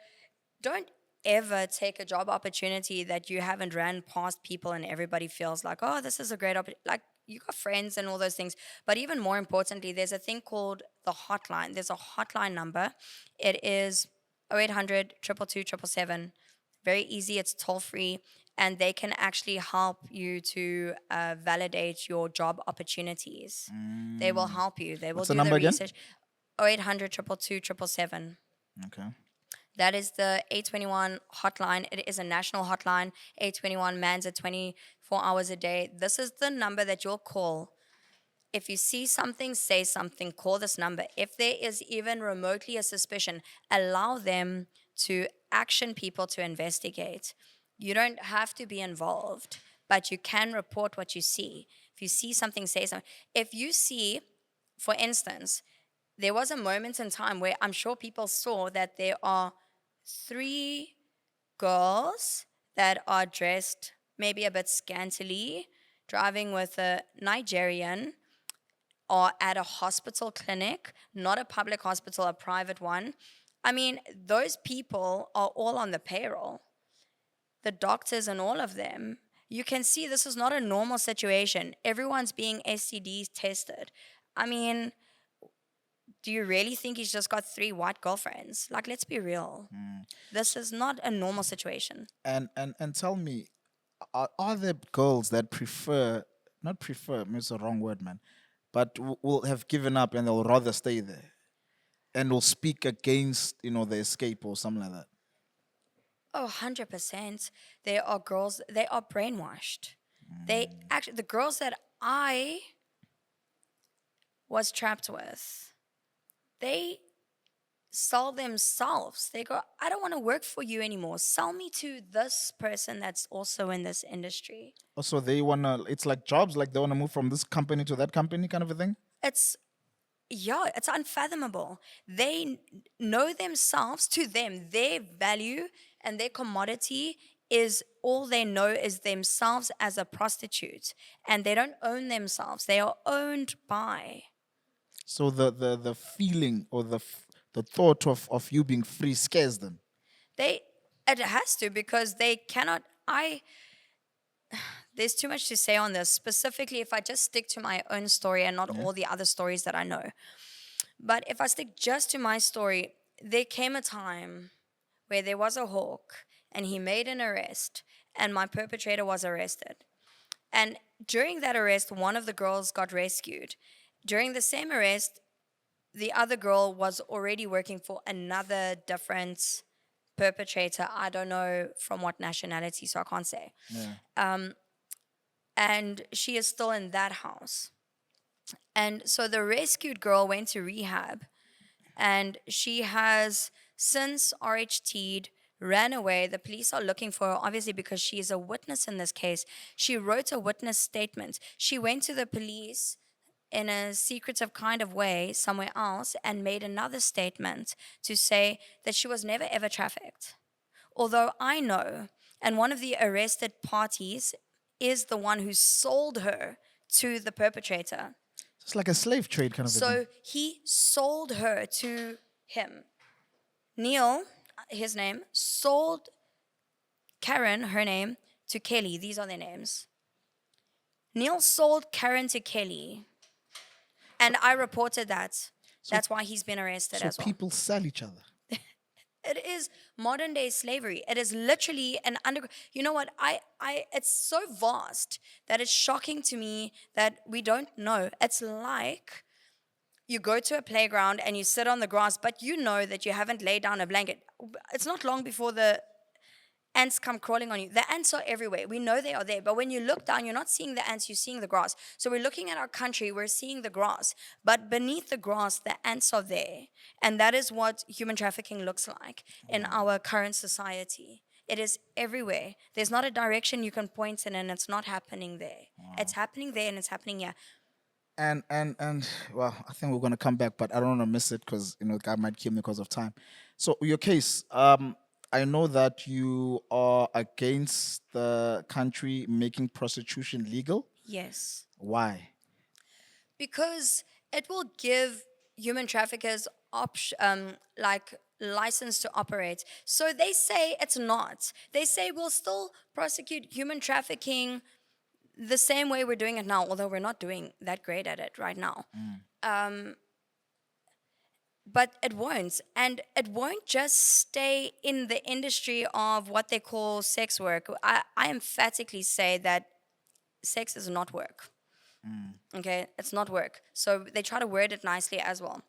don't ever take a job opportunity that you haven't ran past people and everybody feels like, oh, this is a great opportunity. Like you got friends and all those things. But even more importantly, there's a thing called the hotline. There's a hotline number. It is 0800 222 777. Very easy. It's toll free. And they can actually help you to validate your job opportunities. They will help you. They will
What's the
do
number
the
again?
research. 0800 222 777.
Okay.
That is the 821 hotline. It is a national hotline. 821 mans at 24 hours a day. This is the number that you'll call. If you see something, say something, call this number. If there is even remotely a suspicion, allow them to action people to investigate. You don't have to be involved, but you can report what you see. If you see something, say something. If you see, for instance, there was a moment in time where I'm sure people saw that there are 3 girls that are dressed maybe a bit scantily, driving with a Nigerian are at a hospital clinic, not a public hospital, a private one. I mean, those people are all on the payroll, the doctors and all of them. You can see this is not a normal situation. Everyone's being STD tested. I mean, do you really think he's just got 3 white girlfriends? Like, let's be real. This is not a normal situation.
And tell me, are there girls that prefer, not prefer, maybe it's a wrong word, man, but will have given up and they'll rather stay there and will speak against, the escape or something like that?
Oh, 100%. There are girls, they are brainwashed. They actually, the girls that I was trapped with, they sell themselves. They go, I don't want to work for you anymore. Sell me to this person that's also in this industry.
Also, they wanna, it's like jobs, like they wanna move from this company to that company kind of a thing?
It's, yeah, it's unfathomable. They know themselves, to them, their value and their commodity is all they know is themselves as a prostitute. And they don't own themselves, they are owned by.
So the feeling or the thought of you being free scares them.
It has to, because they cannot. There's too much to say on this. Specifically, if I just stick to my own story and not all the other stories that I know. But if I stick just to my story, there came a time where there was a hawk and he made an arrest and my perpetrator was arrested. And during that arrest, one of the girls got rescued. During the same arrest, the other girl was already working for another different perpetrator. I don't know from what nationality, so I can't say.
Yeah.
And she is still in that house. And so the rescued girl went to rehab, and she has since RHT'd, ran away. The police are looking for her, obviously, because she is a witness in this case. She wrote a witness statement. She went to the police in a secretive kind of way somewhere else and made another statement to say that she was never ever trafficked. Although I know, and one of the arrested parties is the one who sold her to the perpetrator.
It's like a slave trade kind of a thing.
So he sold her to him. Neil, his name, sold Karen, her name, to Kelly. These are their names. Neil sold Karen to Kelly. And I reported that. That's why he's been arrested
So
as well.
people sell each other.
It is modern day slavery. It is literally an underground. You know what? It's so vast that it's shocking to me that we don't know. It's like you go to a playground and you sit on the grass, but you know that you haven't laid down a blanket. It's not long before the ants come crawling on you. The ants are everywhere. We know they are there. But when you look down, you're not seeing the ants, you're seeing the grass. So we're looking at our country, we're seeing the grass. But beneath the grass, the ants are there. And that is what human trafficking looks like in our current society. It is everywhere. There's not a direction you can point in, and it's not happening there. It's happening there and it's happening here.
And well, I think we're gonna come back, but I don't want to miss it because the guy might kill me because of time. So your case, I know that you are against the country making prostitution legal.
Yes.
Why?
Because it will give human traffickers like license to operate. So they say it's not. They say we'll still prosecute human trafficking the same way we're doing it now, although we're not doing that great at it right now. But it won't. And it won't just stay in the industry of what they call sex work. I emphatically say that sex is not work. Okay, it's not work. So they try to word it nicely as well.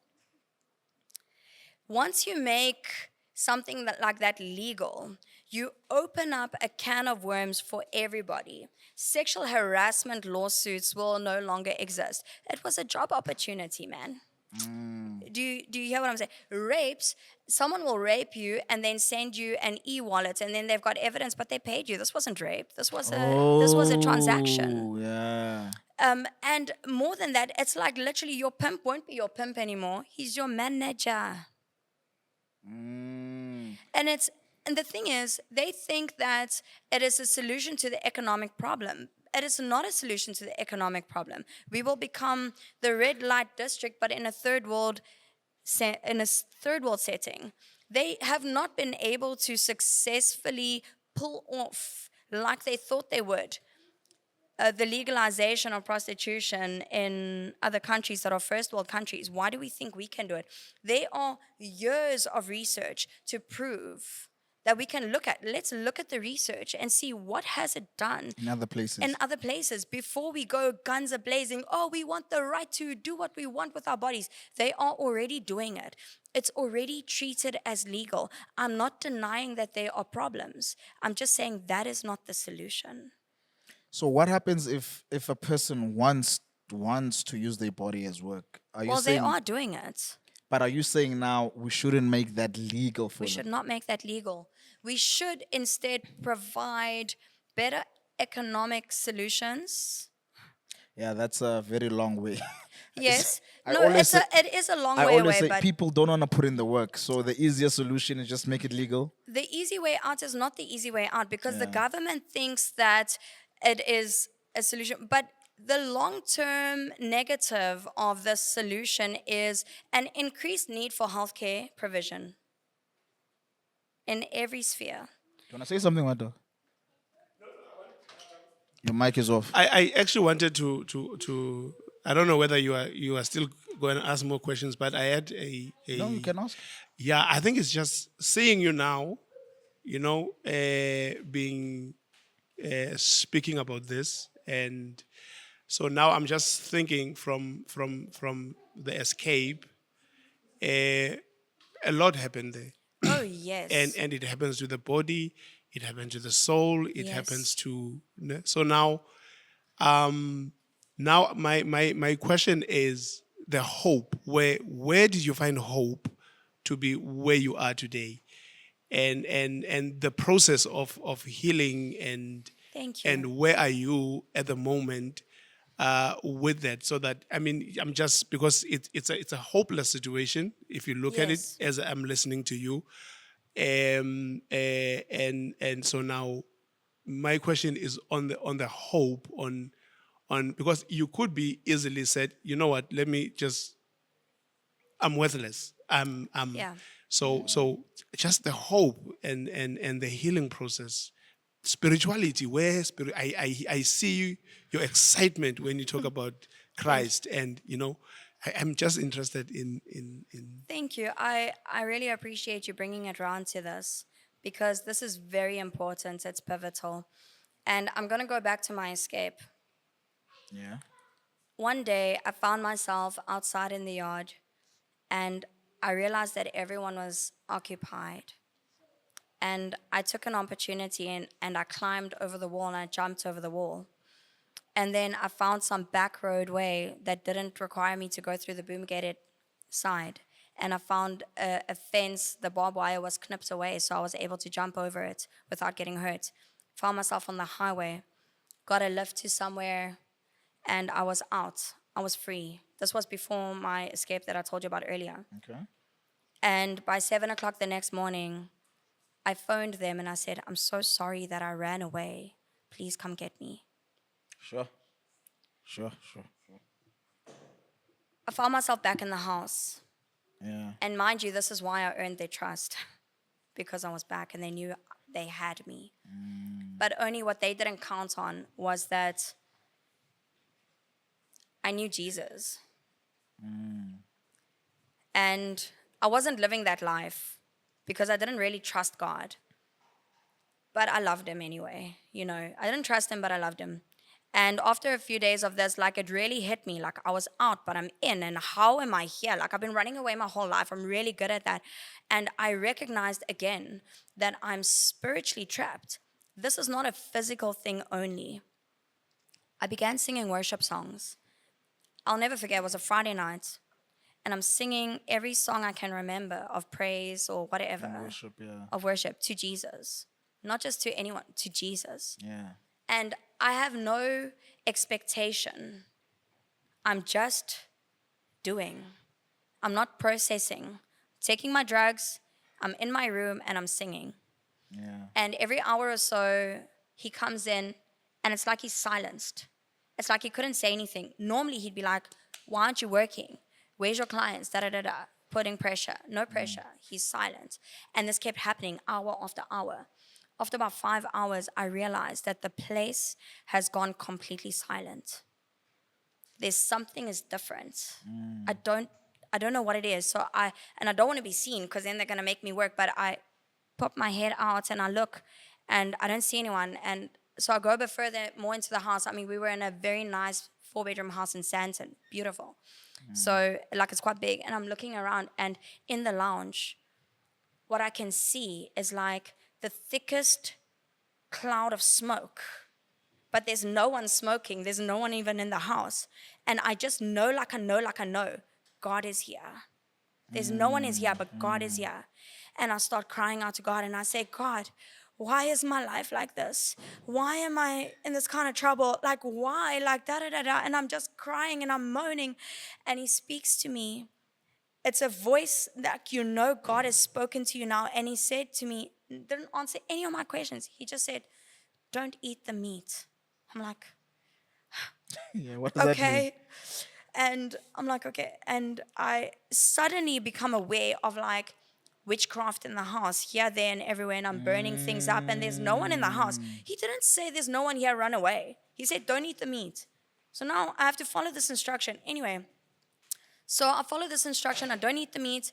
Once you make something like that legal, you open up a can of worms for everybody. Sexual harassment lawsuits will no longer exist. It was a job opportunity, man. Do you hear what I'm saying? Rapes, someone will rape you and then send you an e-wallet, and then they've got evidence, but they paid you. This wasn't rape. This was a transaction.
Oh, yeah.
And more than that, it's like literally your pimp won't be your pimp anymore. He's your manager. And the thing is, they think that it is a solution to the economic problem. it is not a solution to the economic problem. We will become the red light district, but in a third world setting. They have not been able to successfully pull off, like they thought they would, the legalization of prostitution in other countries that are first world countries. Why do we think we can do it? There are years of research to prove that we can look at. Let's look at the research and see what has it done
In other places.
in other places before we go guns a blazing. Oh, we want the right to do what we want with our bodies. They are already doing it. It's already treated as legal. I'm not denying that there are problems. I'm just saying that is not the solution.
So what happens if a person wants to use their body as work? Are you
Well, they
saying?
are doing it.
But are you saying now we shouldn't make that legal for
We
them?
should not make that legal. We should instead provide better economic solutions.
Yeah, that's a very long way.
Yes.
I
No,
always say-
it is a long
I
way
always
away,
say
but
people don't want to put in the work, so the easiest solution is just make it legal.
the easy way out is not the easy way out because the
Yeah.
government thinks that it is a solution. But the long term negative of this solution is an increased need for healthcare provision in every sphere.
Do you want to say something, Wanda? Your mic is off.
I actually wanted to I don't know whether you are still going to ask more questions, but I had a
No, you can ask.
Yeah, I think it's just seeing you now, being speaking about this, and so now I'm just thinking from the escape. A lot happened there,
Oh, yes.
and it happens to the body, it happens to the soul, it
Yes.
happens to so now. Now my question is the hope. Where did you find hope to be where you are today, and the process of healing and
Thank you.
and where are you at the moment with that? So that I'm just because it's a hopeless situation if you look at it
Yes.
as I'm listening to you, and so now my question is on the hope on because you could be easily said, you know what, let me just, I'm worthless. I'm
Yeah.
so just the hope and the healing process, spirituality, where I see your excitement when you talk about Christ, and I'm just interested in
Thank you. I really appreciate you bringing it around to this because this is very important. It's pivotal. And I'm going to go back to my escape.
Yeah.
One day, I found myself outside in the yard and I realized that everyone was occupied. And I took an opportunity and I climbed over the wall and I jumped over the wall. And then I found some back road way that didn't require me to go through the boom gated side. And I found a fence, the barbed wire was knipped away, so I was able to jump over it without getting hurt. Found myself on the highway, got a lift to somewhere, and I was out. I was free. This was before my escape that I told you about earlier.
Okay.
And by 7 o'clock the next morning, I phoned them and I said, I'm so sorry that I ran away. Please come get me.
Sure. Sure.
I found myself back in the house.
Yeah.
And mind you, this is why I earned their trust, because I was back and they knew they had me. But only what they didn't count on was that I knew Jesus. And I wasn't living that life because I didn't really trust God. But I loved him anyway. I didn't trust him, but I loved him. And after a few days of this, it really hit me. I was out, but I'm in. And how am I here? I've been running away my whole life. I'm really good at that. And I recognized again that I'm spiritually trapped. This is not a physical thing only. I began singing worship songs. I'll never forget, it was a Friday night. And I'm singing every song I can remember of praise or whatever.
Worship, yeah.
Of worship to Jesus. Not just to anyone, to Jesus.
Yeah.
And I have no expectation. I'm just doing. I'm not processing. Taking my drugs, I'm in my room and I'm singing.
Yeah.
And every hour or so, he comes in And it's like he's silenced. It's like he couldn't say anything. Normally he'd be like, why aren't you working? Where's your clients? Da da da da. Putting pressure. No pressure. He's silent. And this kept happening hour after hour. After about 5 hours, I realized that the place has gone completely silent. There's something is different. I don't know what it is. So I don't want to be seen because then they're gonna make me work. But I pop my head out and I look and I don't see anyone. And so I go a bit further more into the house. I mean, we were in a very nice 4-bedroom house in Sandton. Beautiful. So like it's quite big. And I'm looking around and in the lounge, what I can see is like the thickest cloud of smoke. But there's no one smoking. There's no one even in the house. And I just know, like I know, God is here. There's no one is here, but God is here. And I start crying out to God and I say, God, why is my life like this? Why am I in this kind of trouble? Like, why? Like, da da da da. And I'm just crying and I'm moaning. And He speaks to me. It's a voice that you know God has spoken to you now. And He said to me, didn't answer any of my questions. He just said, don't eat the meat. I'm like,
Yeah, what does that mean?
okay. And I'm like, okay. And I suddenly become aware of like witchcraft in the house, here, there, and everywhere. And I'm burning things up, and there's no one in the house. He didn't say there's no one here, run away. He said, don't eat the meat. So now I have to follow this instruction. Anyway, so I follow this instruction. I don't eat the meat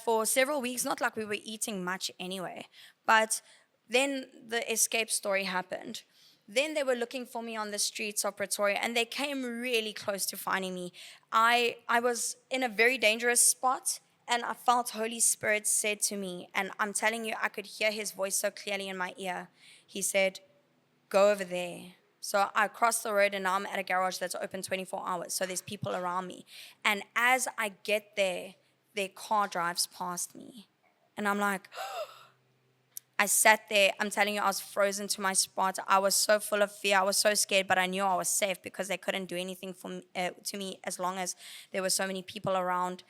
for several weeks. Not like we were eating much anyway. But then the escape story happened. Then they were looking for me on the streets of Pretoria, and they came really close to finding me. I was in a very dangerous spot, and I felt Holy Spirit said to me, and I'm telling you, I could hear His voice so clearly in my ear. He said, go over there. So I crossed the road and now I'm at a garage that's open 24 hours. So there's people around me. And as I get there, their car drives past me. And I'm like, I sat there. I'm telling you, I was frozen to my spot. I was so full of fear. I was so scared, but I knew I was safe because they couldn't do anything to me as long as there were so many people around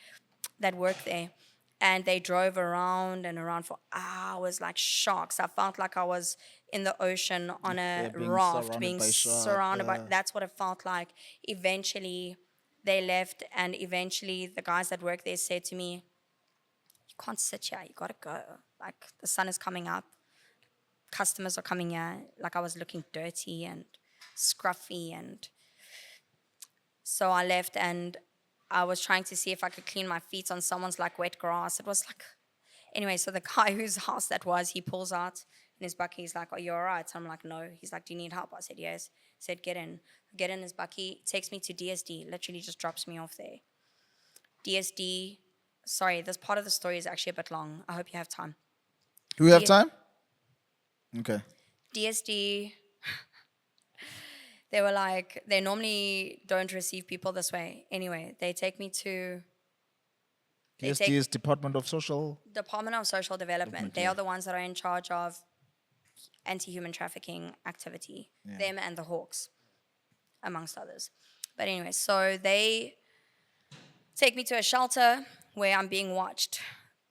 that worked there. And they drove around and around for hours like sharks. I felt like I was in the ocean on a
being
raft,
surrounded
being
by sharks,
surrounded by.
yeah.
That's what it felt like. Eventually, they left, and eventually, the guys that worked there said to me, "You can't sit here. You gotta go. Like the sun is coming up. Customers are coming here." Like I was looking dirty and scruffy, and so I left and I was trying to see if I could clean my feet on someone's like wet grass. It was like, anyway, so the guy whose house that was, he pulls out in his bucky. He's like, are you all right? So I'm like, no. He's like, do you need help? I said, yes. He said, get in. I get in his bucky, takes me to DSD, literally just drops me off there. DSD, sorry, this part of the story is actually a bit long. I hope you have time.
Do we have
D-
time? Okay.
DSD, they were like, they normally don't receive people this way. Anyway, they take me to
DSD is Department of Social.
Department of Social Development. They are the ones that are in charge of anti-human trafficking activity.
Yeah.
Them and the Hawks, amongst others. But anyway, so they take me to a shelter where I'm being watched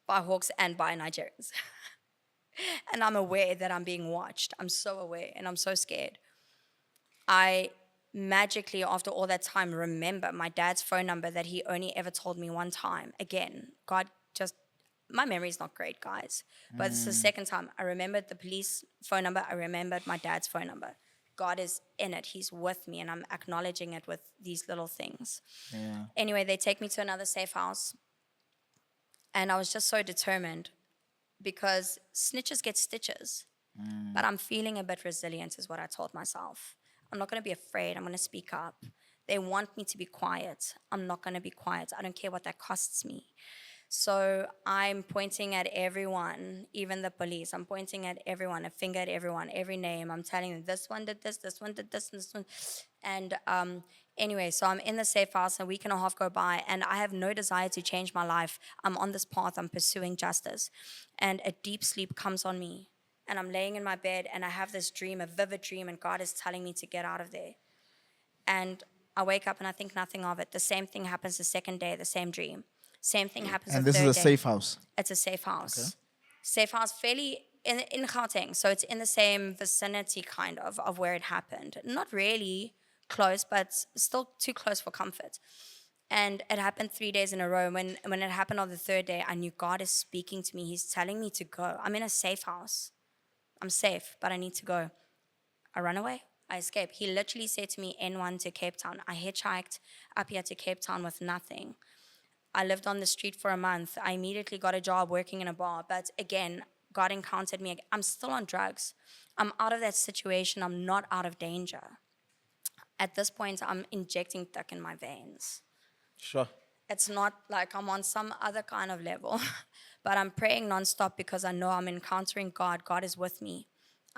by Hawks and by Nigerians. And I'm aware that I'm being watched. I'm so aware and I'm so scared. I magically, after all that time, remember my dad's phone number that he only ever told me one time. Again, God just, my memory's not great, guys. But this is the second time. I remembered the police phone number. I remembered my dad's phone number. God is in it. He's with me, and I'm acknowledging it with these little things.
Yeah.
Anyway, they take me to another safe house. And I was just so determined because snitches get stitches. But I'm feeling a bit resilient is what I told myself. I'm not going to be afraid. I'm going to speak up. They want me to be quiet. I'm not going to be quiet. I don't care what that costs me. So I'm pointing at everyone, even the police. I'm pointing at everyone, a finger at everyone, every name. I'm telling them this one did this one did this, and this one. And anyway, so I'm in the safe house, a week and a half go by, and I have no desire to change my life. I'm on this path. I'm pursuing justice. And a deep sleep comes on me. And I'm laying in my bed, and I have this dream, a vivid dream, and God is telling me to get out of there. And I wake up, and I think nothing of it. The same thing happens the second day, the same dream. Same thing happens
And
the
this
third
is
day.
a safe house.
It's a safe house. Safe house, fairly in Gauteng, so it's in the same vicinity kind of where it happened. Not really close, but still too close for comfort. And it happened 3 days in a row. When it happened on the third day, I knew God is speaking to me. He's telling me to go. I'm in a safe house. I'm safe, but I need to go. I run away. I escape. He literally said to me, N1 to Cape Town. I hitchhiked up here to Cape Town with nothing. I lived on the street for a month. I immediately got a job working in a bar. But again, God encountered me. I'm still on drugs. I'm out of that situation. I'm not out of danger. At this point, I'm injecting thick in my veins.
Sure.
It's not like I'm on some other kind of level, but I'm praying nonstop because I know I'm encountering God. God is with me.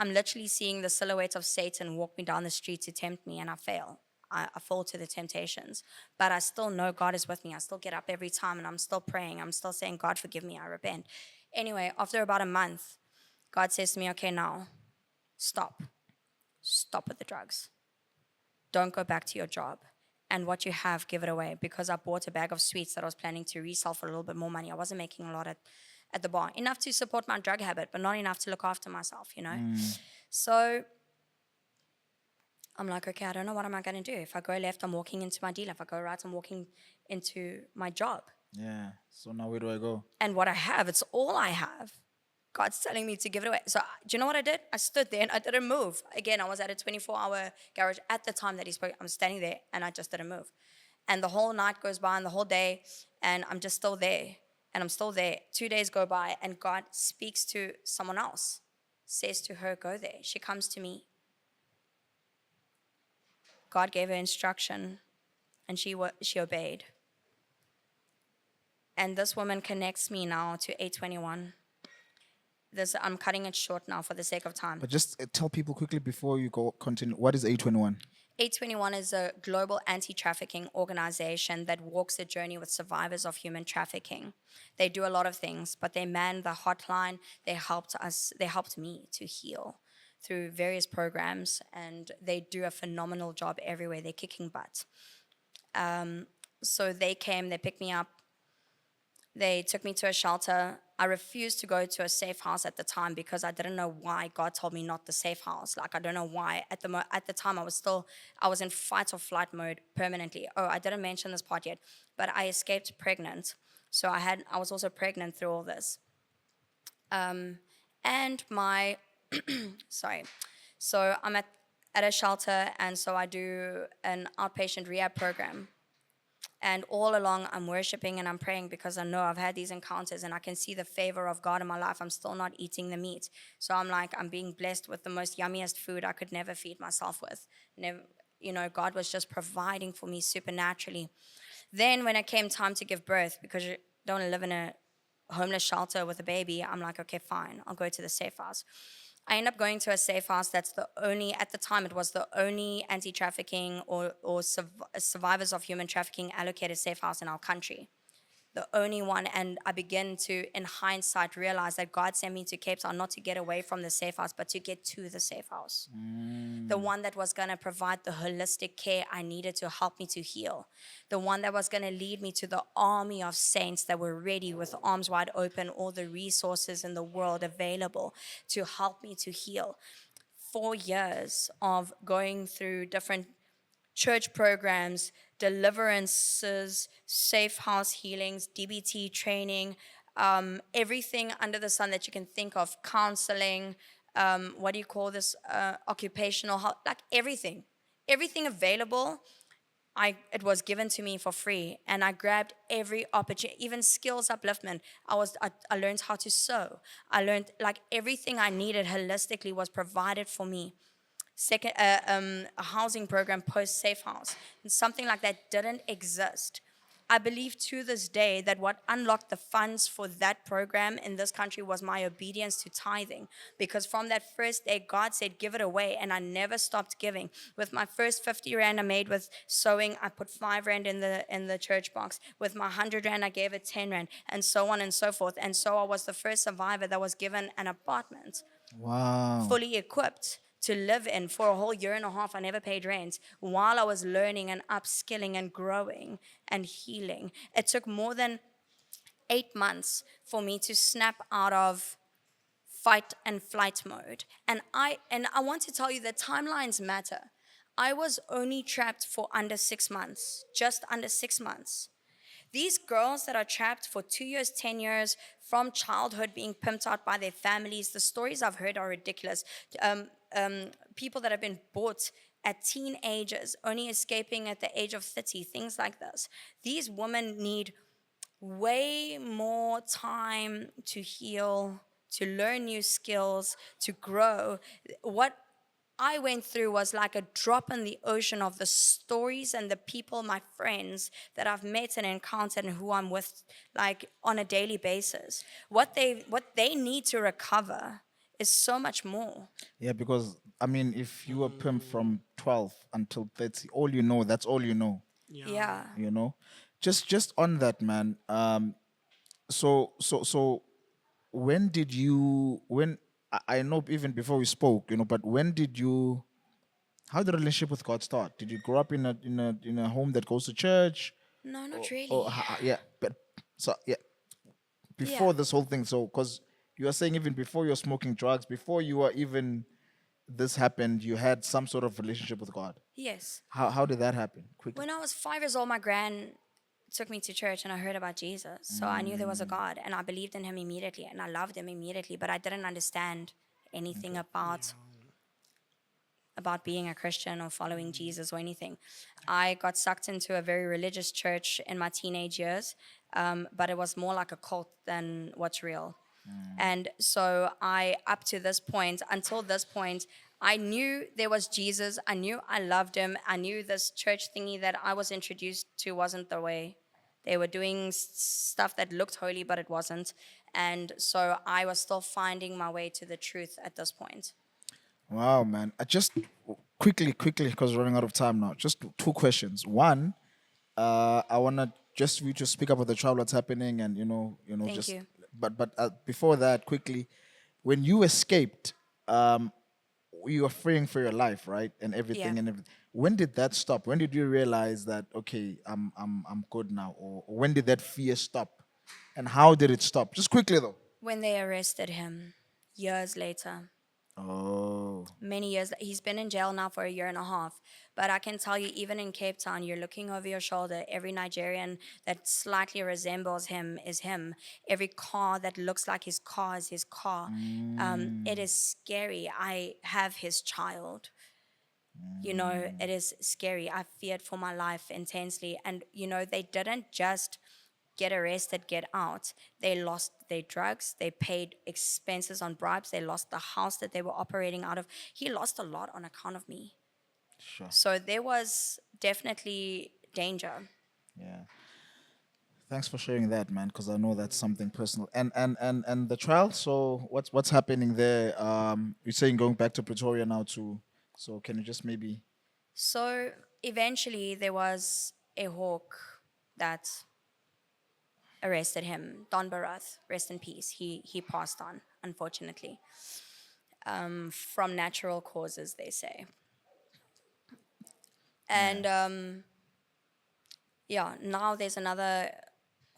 I'm literally seeing the silhouette of Satan walk me down the street to tempt me, and I fail. I fall to the temptations. But I still know God is with me. I still get up every time and I'm still praying. I'm still saying, God, forgive me. I repent. Anyway, after about a month, God says to me, okay, now stop. Stop with the drugs. Don't go back to your job. And what you have, give it away. Because I bought a bag of sweets that I was planning to resell for a little bit more money. I wasn't making a lot at the bar. Enough to support my drug habit, but not enough to look after myself, you know? So I'm like, okay, I don't know what am I going to do. If I go left, I'm walking into my dealer. If I go right, I'm walking into my job.
Yeah. So now where do I go?
And what I have, it's all I have. God's telling me to give it away. So do you know what I did? I stood there and I didn't move. Again, I was at a 24-hour garage at the time that he spoke. I'm standing there and I just didn't move. And the whole night goes by and the whole day, and I'm just still there. And I'm still there. 2 days go by and God speaks to someone else, says to her, go there. She comes to me. God gave her instruction and she obeyed. And this woman connects me now to 821. I'm cutting it short now for the sake of time.
But just tell people quickly before you go continue. What is A21?
821 is a global anti-trafficking organization that walks the journey with survivors of human trafficking. They do a lot of things, but they man the hotline. They helped me to heal through various programs, and they do a phenomenal job everywhere. They're kicking butt. So they came, they picked me up. They took me to a shelter. I refused to go to a safe house at the time because I didn't know why God told me not the safe house. Like, I don't know why. At the time, I was in fight or flight mode permanently. Oh, I didn't mention this part yet, but I escaped pregnant. So I was also pregnant through all this. And my, sorry. So I'm at a shelter, and so I do an outpatient rehab program. And all along, I'm worshiping and I'm praying because I know I've had these encounters and I can see the favor of God in my life. I'm still not eating the meat. So I'm being blessed with the most yummiest food I could never feed myself with. Never, God was just providing for me supernaturally. Then when it came time to give birth, because you don't live in a homeless shelter with a baby, I'm like, okay, fine, I'll go to the safe house. I end up going to a safe house that's at the time, it was the only anti-trafficking or survivors of human trafficking allocated safe house in our country. The only one, and I begin to, in hindsight, realize that God sent me to Cape Town not to get away from the safe house, but to get to the safe house. The one that was going to provide the holistic care I needed to help me to heal. The one that was going to lead me to the army of saints that were ready with arms wide open, all the resources in the world available to help me to heal. 4 years of going through different church programs, deliverances, safe house healings, DBT training, everything under the sun that you can think of, counseling, what do you call this, occupational health, like everything available. It was given to me for free, and I grabbed every opportunity, even skills upliftment. I learned how to sew. I learned, like, everything I needed holistically was provided for me. Second, a housing program post safe house, and something like that didn't exist. I believe to this day that what unlocked the funds for that program in this country was my obedience to tithing. Because from that first day, God said, give it away. And I never stopped giving. With my first 50 Rand I made with sewing, I put 5 Rand in the church box. With my 100 Rand, I gave it 10 Rand, and so on and so forth. And so I was the first survivor that was given an apartment.
Wow.
Fully equipped to live in for a whole year and a half. I never paid rent while I was learning and upskilling and growing and healing. It took more than 8 months for me to snap out of fight and flight mode. And I want to tell you that timelines matter. I was only trapped for under 6 months, just under 6 months. These girls that are trapped for 2 years, 10 years from childhood being pimped out by their families, the stories I've heard are ridiculous. People that have been bought at teenagers, only escaping at the age of 30, things like this. These women need way more time to heal, to learn new skills, to grow. What I went through was like a drop in the ocean of the stories and the people, my friends that I've met and encountered and who I'm with like on a daily basis. What they need to recover is so much more.
Yeah, because I mean, if you were pimp from 12 until 30, all you know, that's all you know.
Yeah.
Yeah.
You know, just on that, man. So when did you when I know even before we spoke, but when did you? How did the relationship with God start? Did you grow up in a home that goes to church?
No, not
Or
really.
yeah, but so yeah,
Yeah.
before this whole thing. So because you are saying even before you're smoking drugs, before you were even this happened, you had some sort of relationship with God.
Yes.
How did that happen? Quickly.
When I was 5 years old, my gran took me to church and I heard about Jesus. So I knew there was a God and I believed in him immediately and I loved him immediately, but I didn't understand anything about being a Christian or following Jesus or anything. I got sucked into a very religious church in my teenage years, but it was more like a cult than what's real. And so up to this point, until this point, I knew there was Jesus. I knew I loved him. I knew this church thingy that I was introduced to wasn't the way. They were doing stuff that looked holy, but it wasn't. And so I was still finding my way to the truth at this point.
Wow, man. I just quickly, because we're running out of time now. Just two questions. One, I wanna just for you to speak up with the trial what's happening, and
Thank
just.
you.
But before that, quickly, when you escaped, you were freeing for your life, right, and
Yeah.
everything and everything. When did that stop? When did you realize that okay, I'm good now, or when did that fear stop, and how did it stop? Just quickly though.
When they arrested him years later,
Oh,
many years, he's been in jail now for a year and a half. But I can tell you, even in Cape Town, you're looking over your shoulder. Every Nigerian that slightly resembles him is him. Every car that looks like his car is his car. It is scary. I have his child. It is scary. I feared for my life intensely. And, they didn't just get arrested, get out. They lost their drugs. They paid expenses on bribes. They lost the house that they were operating out of. He lost a lot on account of me.
sure.
So there was definitely danger.
Yeah. Thanks for sharing that, man, because I know that's something personal. And the trial. So what's happening there? You're saying going back to Pretoria now too. So can you just maybe?
So eventually there was a hawk that arrested him, Don Barath, rest in peace. He passed on, unfortunately, from natural causes, they say. And yeah, now there's another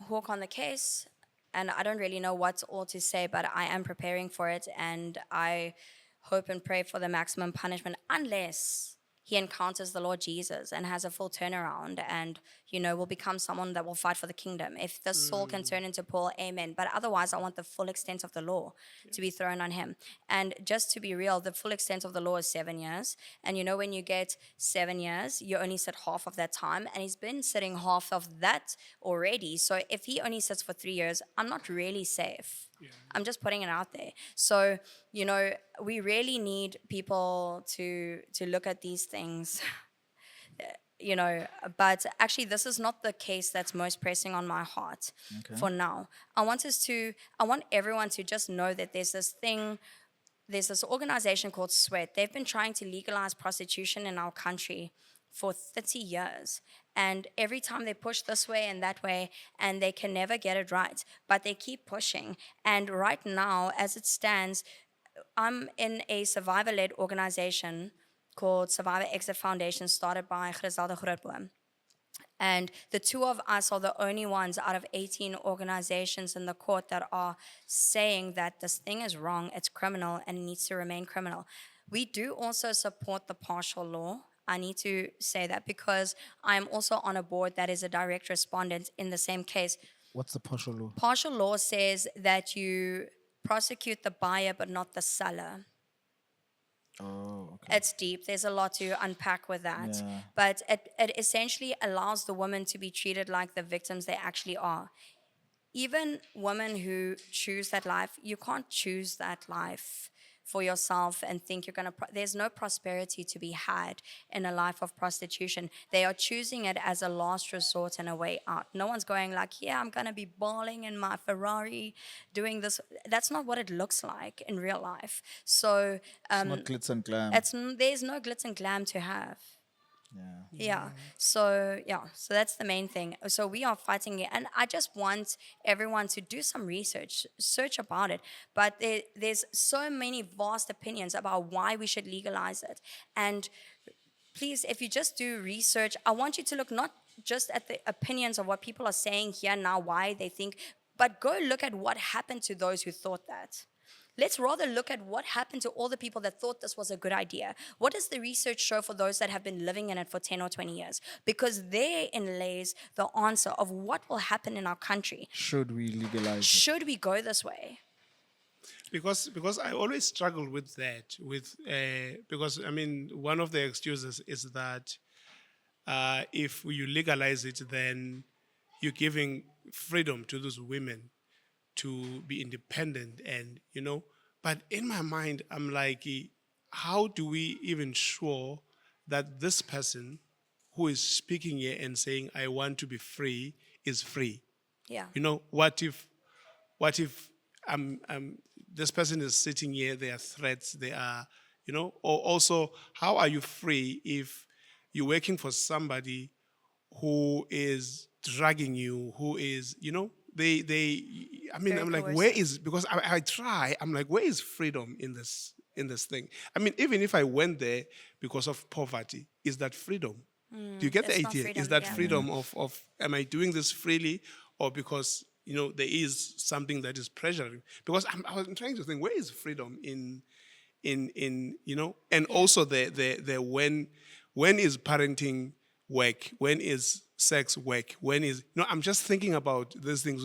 hawk on the case, and I don't really know what's all to say, but I am preparing for it, and I hope and pray for the maximum punishment, unless he encounters the Lord Jesus and has a full turnaround and, will become someone that will fight for the kingdom. If this Saul can turn into Paul, amen. But otherwise, I want the full extent of the law to be thrown on him. And just to be real, the full extent of the law is 7 years. And when you get 7 years, you only sit half of that time. And he's been sitting half of that already. So if he only sits for 3 years, I'm not really safe. I'm just putting it out there. So, we really need people to look at these things. But actually this is not the case that's most pressing on my heart for now. I want everyone to just know that there's this organization called Sweat. They've been trying to legalize prostitution in our country for 30 years. And every time they push this way and that way, and they can never get it right, but they keep pushing. And right now, as it stands, I'm in a survivor-led organization called Survivor Exit Foundation, started by Griselda Grootboom. And the two of us are the only ones out of 18 organizations in the court that are saying that this thing is wrong, it's criminal, and it needs to remain criminal. We do also support the partial law. I need to say that because I'm also on a board that is a direct respondent in the same case.
What's the partial law?
Partial law says that you prosecute the buyer but not the seller.
Oh, okay.
It's deep. There's a lot to unpack with that.
Yeah.
But it essentially allows the women to be treated like the victims they actually are. Even women who choose that life, you can't choose that life for yourself and think you're going to, there's no prosperity to be had in a life of prostitution. They are choosing it as a last resort and a way out. No one's going like, yeah, I'm going to be balling in my Ferrari doing this. That's not what it looks like in real life. So
It's not glitz and glam.
there's no glitz and glam to have.
Yeah.
So that's the main thing. So we are fighting it, and I just want everyone to do some research, search about it. But there's so many vast opinions about why we should legalize it. And please, if you just do research, I want you to look not just at the opinions of what people are saying here now, why they think, but go look at what happened to those who thought that. Let's rather look at what happened to all the people that thought this was a good idea. What does the research show for those that have been living in it for 10 or 20 years? Because there inlays the answer of what will happen in our country.
Should we legalize it?
Should we go this way?
Because I always struggle with that. Because I mean, one of the excuses is that if you legalize it, then you're giving freedom to those women to be independent, and But in my mind, I'm like, how do we even sure that this person who is speaking here and saying I want to be free is free?
Yeah.
What if this person is sitting here, there are threats, there are, or also, how are you free if you're working for somebody who is dragging you, who is, I'm
Very
like,
coercive.
where is, because I'm like, where is freedom in this thing? I mean, even if I went there because of poverty, is that freedom? Do you get the
it's not
idea?
freedom,
Is that
yeah.
freedom of am I doing this freely, or because there is something that is pressuring? Because I was trying to think, where is freedom in and also the when is parenting work, when is sex work, when is I'm just thinking about these things.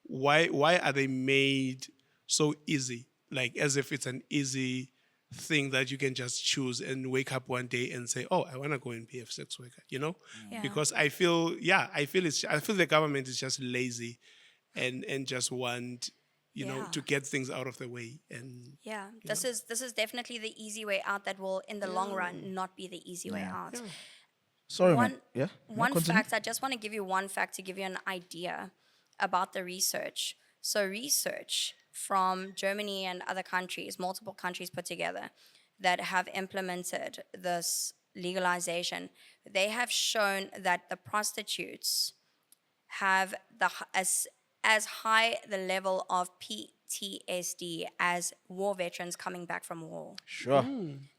Why are they made so easy, like as if it's an easy thing that you can just choose and wake up one day and say, oh, I want to go and be a sex worker,
Yeah.
because I feel the government is just lazy and just want
Yeah.
to get things out of the way. And
Yeah, this is definitely the easy way out that will, in the long run, not be the easy way out.
Sorry, man.
One,
Yeah.
one
Continue.
fact, I just want to give you one fact to give you an idea about the research. So, research from Germany and other countries, multiple countries put together, that have implemented this legalization, they have shown that the prostitutes have as high the level of PTSD as war veterans coming back from war.
Sure.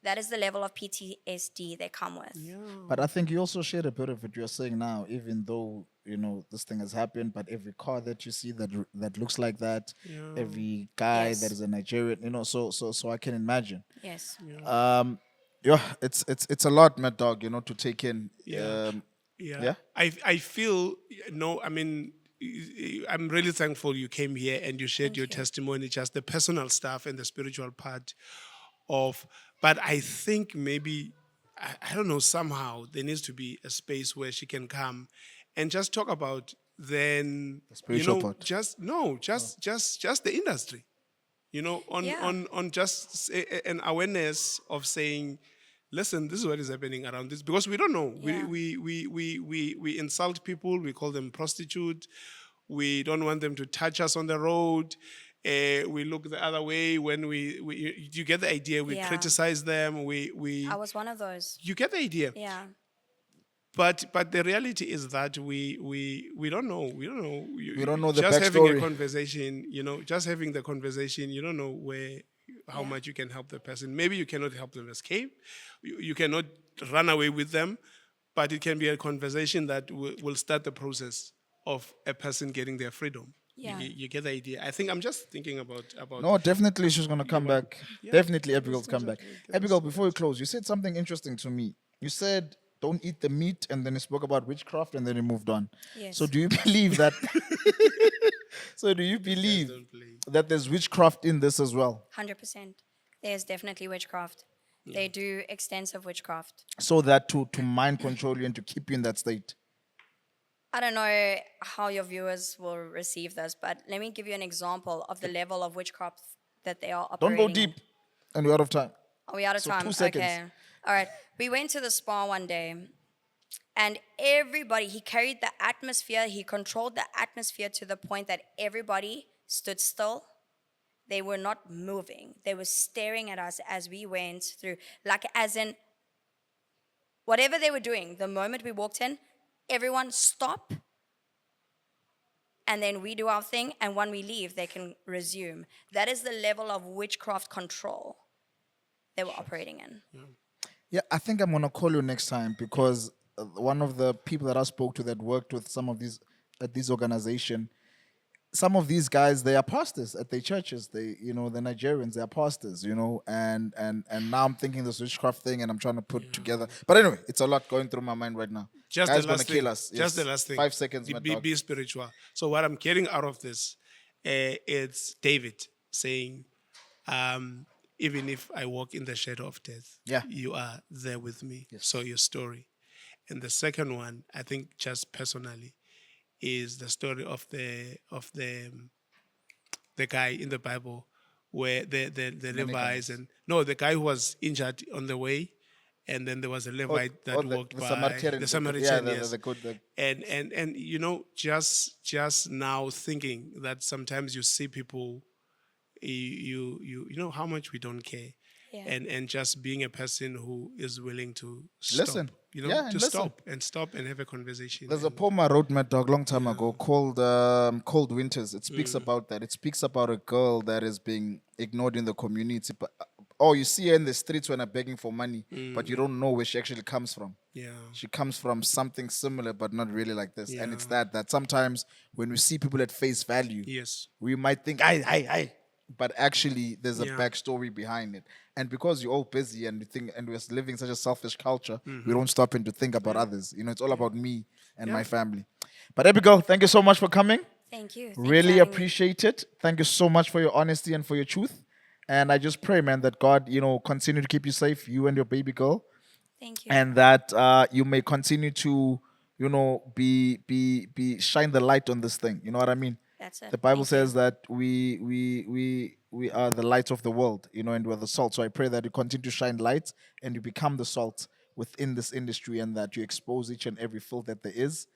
That is the level of PTSD they come with.
But I think you also shared a bit of it. You're saying now, even though this thing has happened, but every car that you see that looks like that, every guy
Yes.
that is a Nigerian, so I can imagine.
Yes.
Yeah, it's a lot, Mad Dog, to take in.
Yeah.
Yeah?
I feel I mean, I'm really thankful you came here and you shared your testimony, just the personal stuff and the spiritual part of. But I think maybe I don't know, somehow there needs to be a space where she can come and just talk about then
The spiritual part.
just the industry, on just an awareness of saying, listen, this is what is happening around this, because we don't know.
Yeah.
We insult people, we call them prostitute, we don't want them to touch us on the road. We look the other way when you get the idea. We
Yeah.
criticize them.
I was one of those.
You get the idea.
Yeah.
But the reality is that we don't know. We don't know.
We don't know the
just having a
backstory.
conversation, just having the conversation, you don't know how much you can help the person. Maybe you cannot help them escape. You cannot run away with them. but it can be a conversation that will start the process of a person getting their freedom.
Yeah.
You get the idea. I think I'm just thinking about.
No, definitely she's gonna come back.
Yeah,
Definitely
yeah,
Abigail's
those
come
things
back.
are-
Abigail, before you close, you said something interesting to me. You said don't eat the meat, and then you spoke about witchcraft, and then you moved on. So
Yes.
do you believe that? So do you
These guys
believe
don't play.
that there's witchcraft in this as well?
100%. There's definitely witchcraft. They do extensive witchcraft.
So that to mind control you and to keep you in that state.
I don't know how your viewers will receive this, but let me give you an example of the level of witchcraft that they are
Don't
operating
go deep,
in.
and we're out of time.
Are we out of
So
time?
2 seconds.
Okay. All right. We went to the spa one day, and everybody, he carried the atmosphere, he controlled the atmosphere to the point that everybody stood still. They were not moving. They were staring at us as we went through, like, as in, whatever they were doing, the moment we walked in, everyone stop, and then we do our thing, and when we leave, they can resume. That is the level of witchcraft control they were operating in.
Yeah, I think I'm gonna call you next time because one of the people that I spoke to that worked with some of these at this organization, some of these guys they are pastors at their churches. They, the Nigerians, they are pastors, and now I'm thinking this witchcraft thing, and I'm trying to put together. But anyway, it's a lot going through my mind right now.
Just
Guys
the
gonna
last
kill
thing.
us.
Just
Yes.
the last thing.
5 seconds, my
Be,
dog.
be spiritual. So what I'm getting out of this, it's David saying, even if I walk in the shadow of death,
Yeah.
you are there with me. So your story. And the second one, I think just personally, is the story of the guy in the Bible where the Levites and no, the guy who was injured on the way, and then there was a Levite that walked
the
by
Samaritan,
the Samaritan,
yeah,
yes.
the good, the,
And just now thinking that sometimes you see people, you know how much we don't care,
Yeah.
and just being a person who is willing to stop,
Listen.
you know,
Yeah, and
to
listen.
stop and have a conversation.
There's a
and-
poem I wrote, Mad Dog, long time ago called Cold Winters. It speaks about that. It speaks about a girl that is being ignored in the community. But, you see her in the streets when I'm begging for money, but you don't know where she actually comes from.
yeah,
She comes from something similar, but not really like this. And it's
Yeah.
that sometimes when we see people at face value,
yes,
we might think, I. But actually, there's a
Yeah.
backstory behind it. And because you're all busy and you think, and we're living such a selfish culture,
Mm-hmm.
we don't stop and to think about others. It's all about me and my family. But Abigail, thank you so much for coming.
Thank you. Thank you
Really
for having me.
appreciate it. Thank you so much for your honesty and for your truth. And I just pray, man, that God, continue to keep you safe, you and your baby girl,
Thank you.
and that you may continue to, be shine the light on this thing. You know what I mean?
That's it.
The Bible
Thank you.
says that we are the light of the world, and we're the salt. So I pray that you continue to shine light and you become the salt within this industry, and that you expose each and every filth that there is.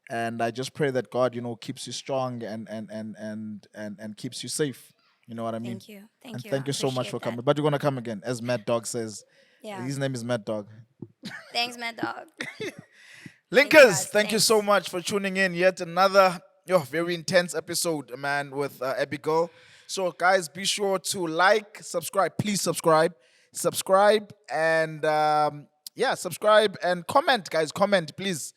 And I just pray that God, keeps you strong and keeps you safe. You know what I mean?
Thank you. Thank
And
you.
thank
I
you so much
appreciate
for
that.
coming. But you're gonna come again, as Mad Dog says.
Yeah.
His name is Mad Dog.
Thanks, Mad Dog.
Linkers,
guys.
thank you
Thanks.
so much for tuning in. Yet another very intense episode, man, with Abigail. So, guys, be sure to like, subscribe. Please subscribe, and subscribe and comment, guys. Comment, please.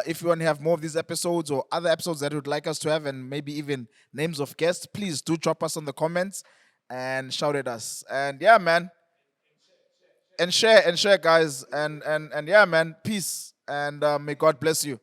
If you want to have more of these episodes or other episodes that you would like us to have, and maybe even names of guests, please do drop us on the comments and shout at us. And yeah, man. And share, guys. And yeah, man. Peace. And may God bless you.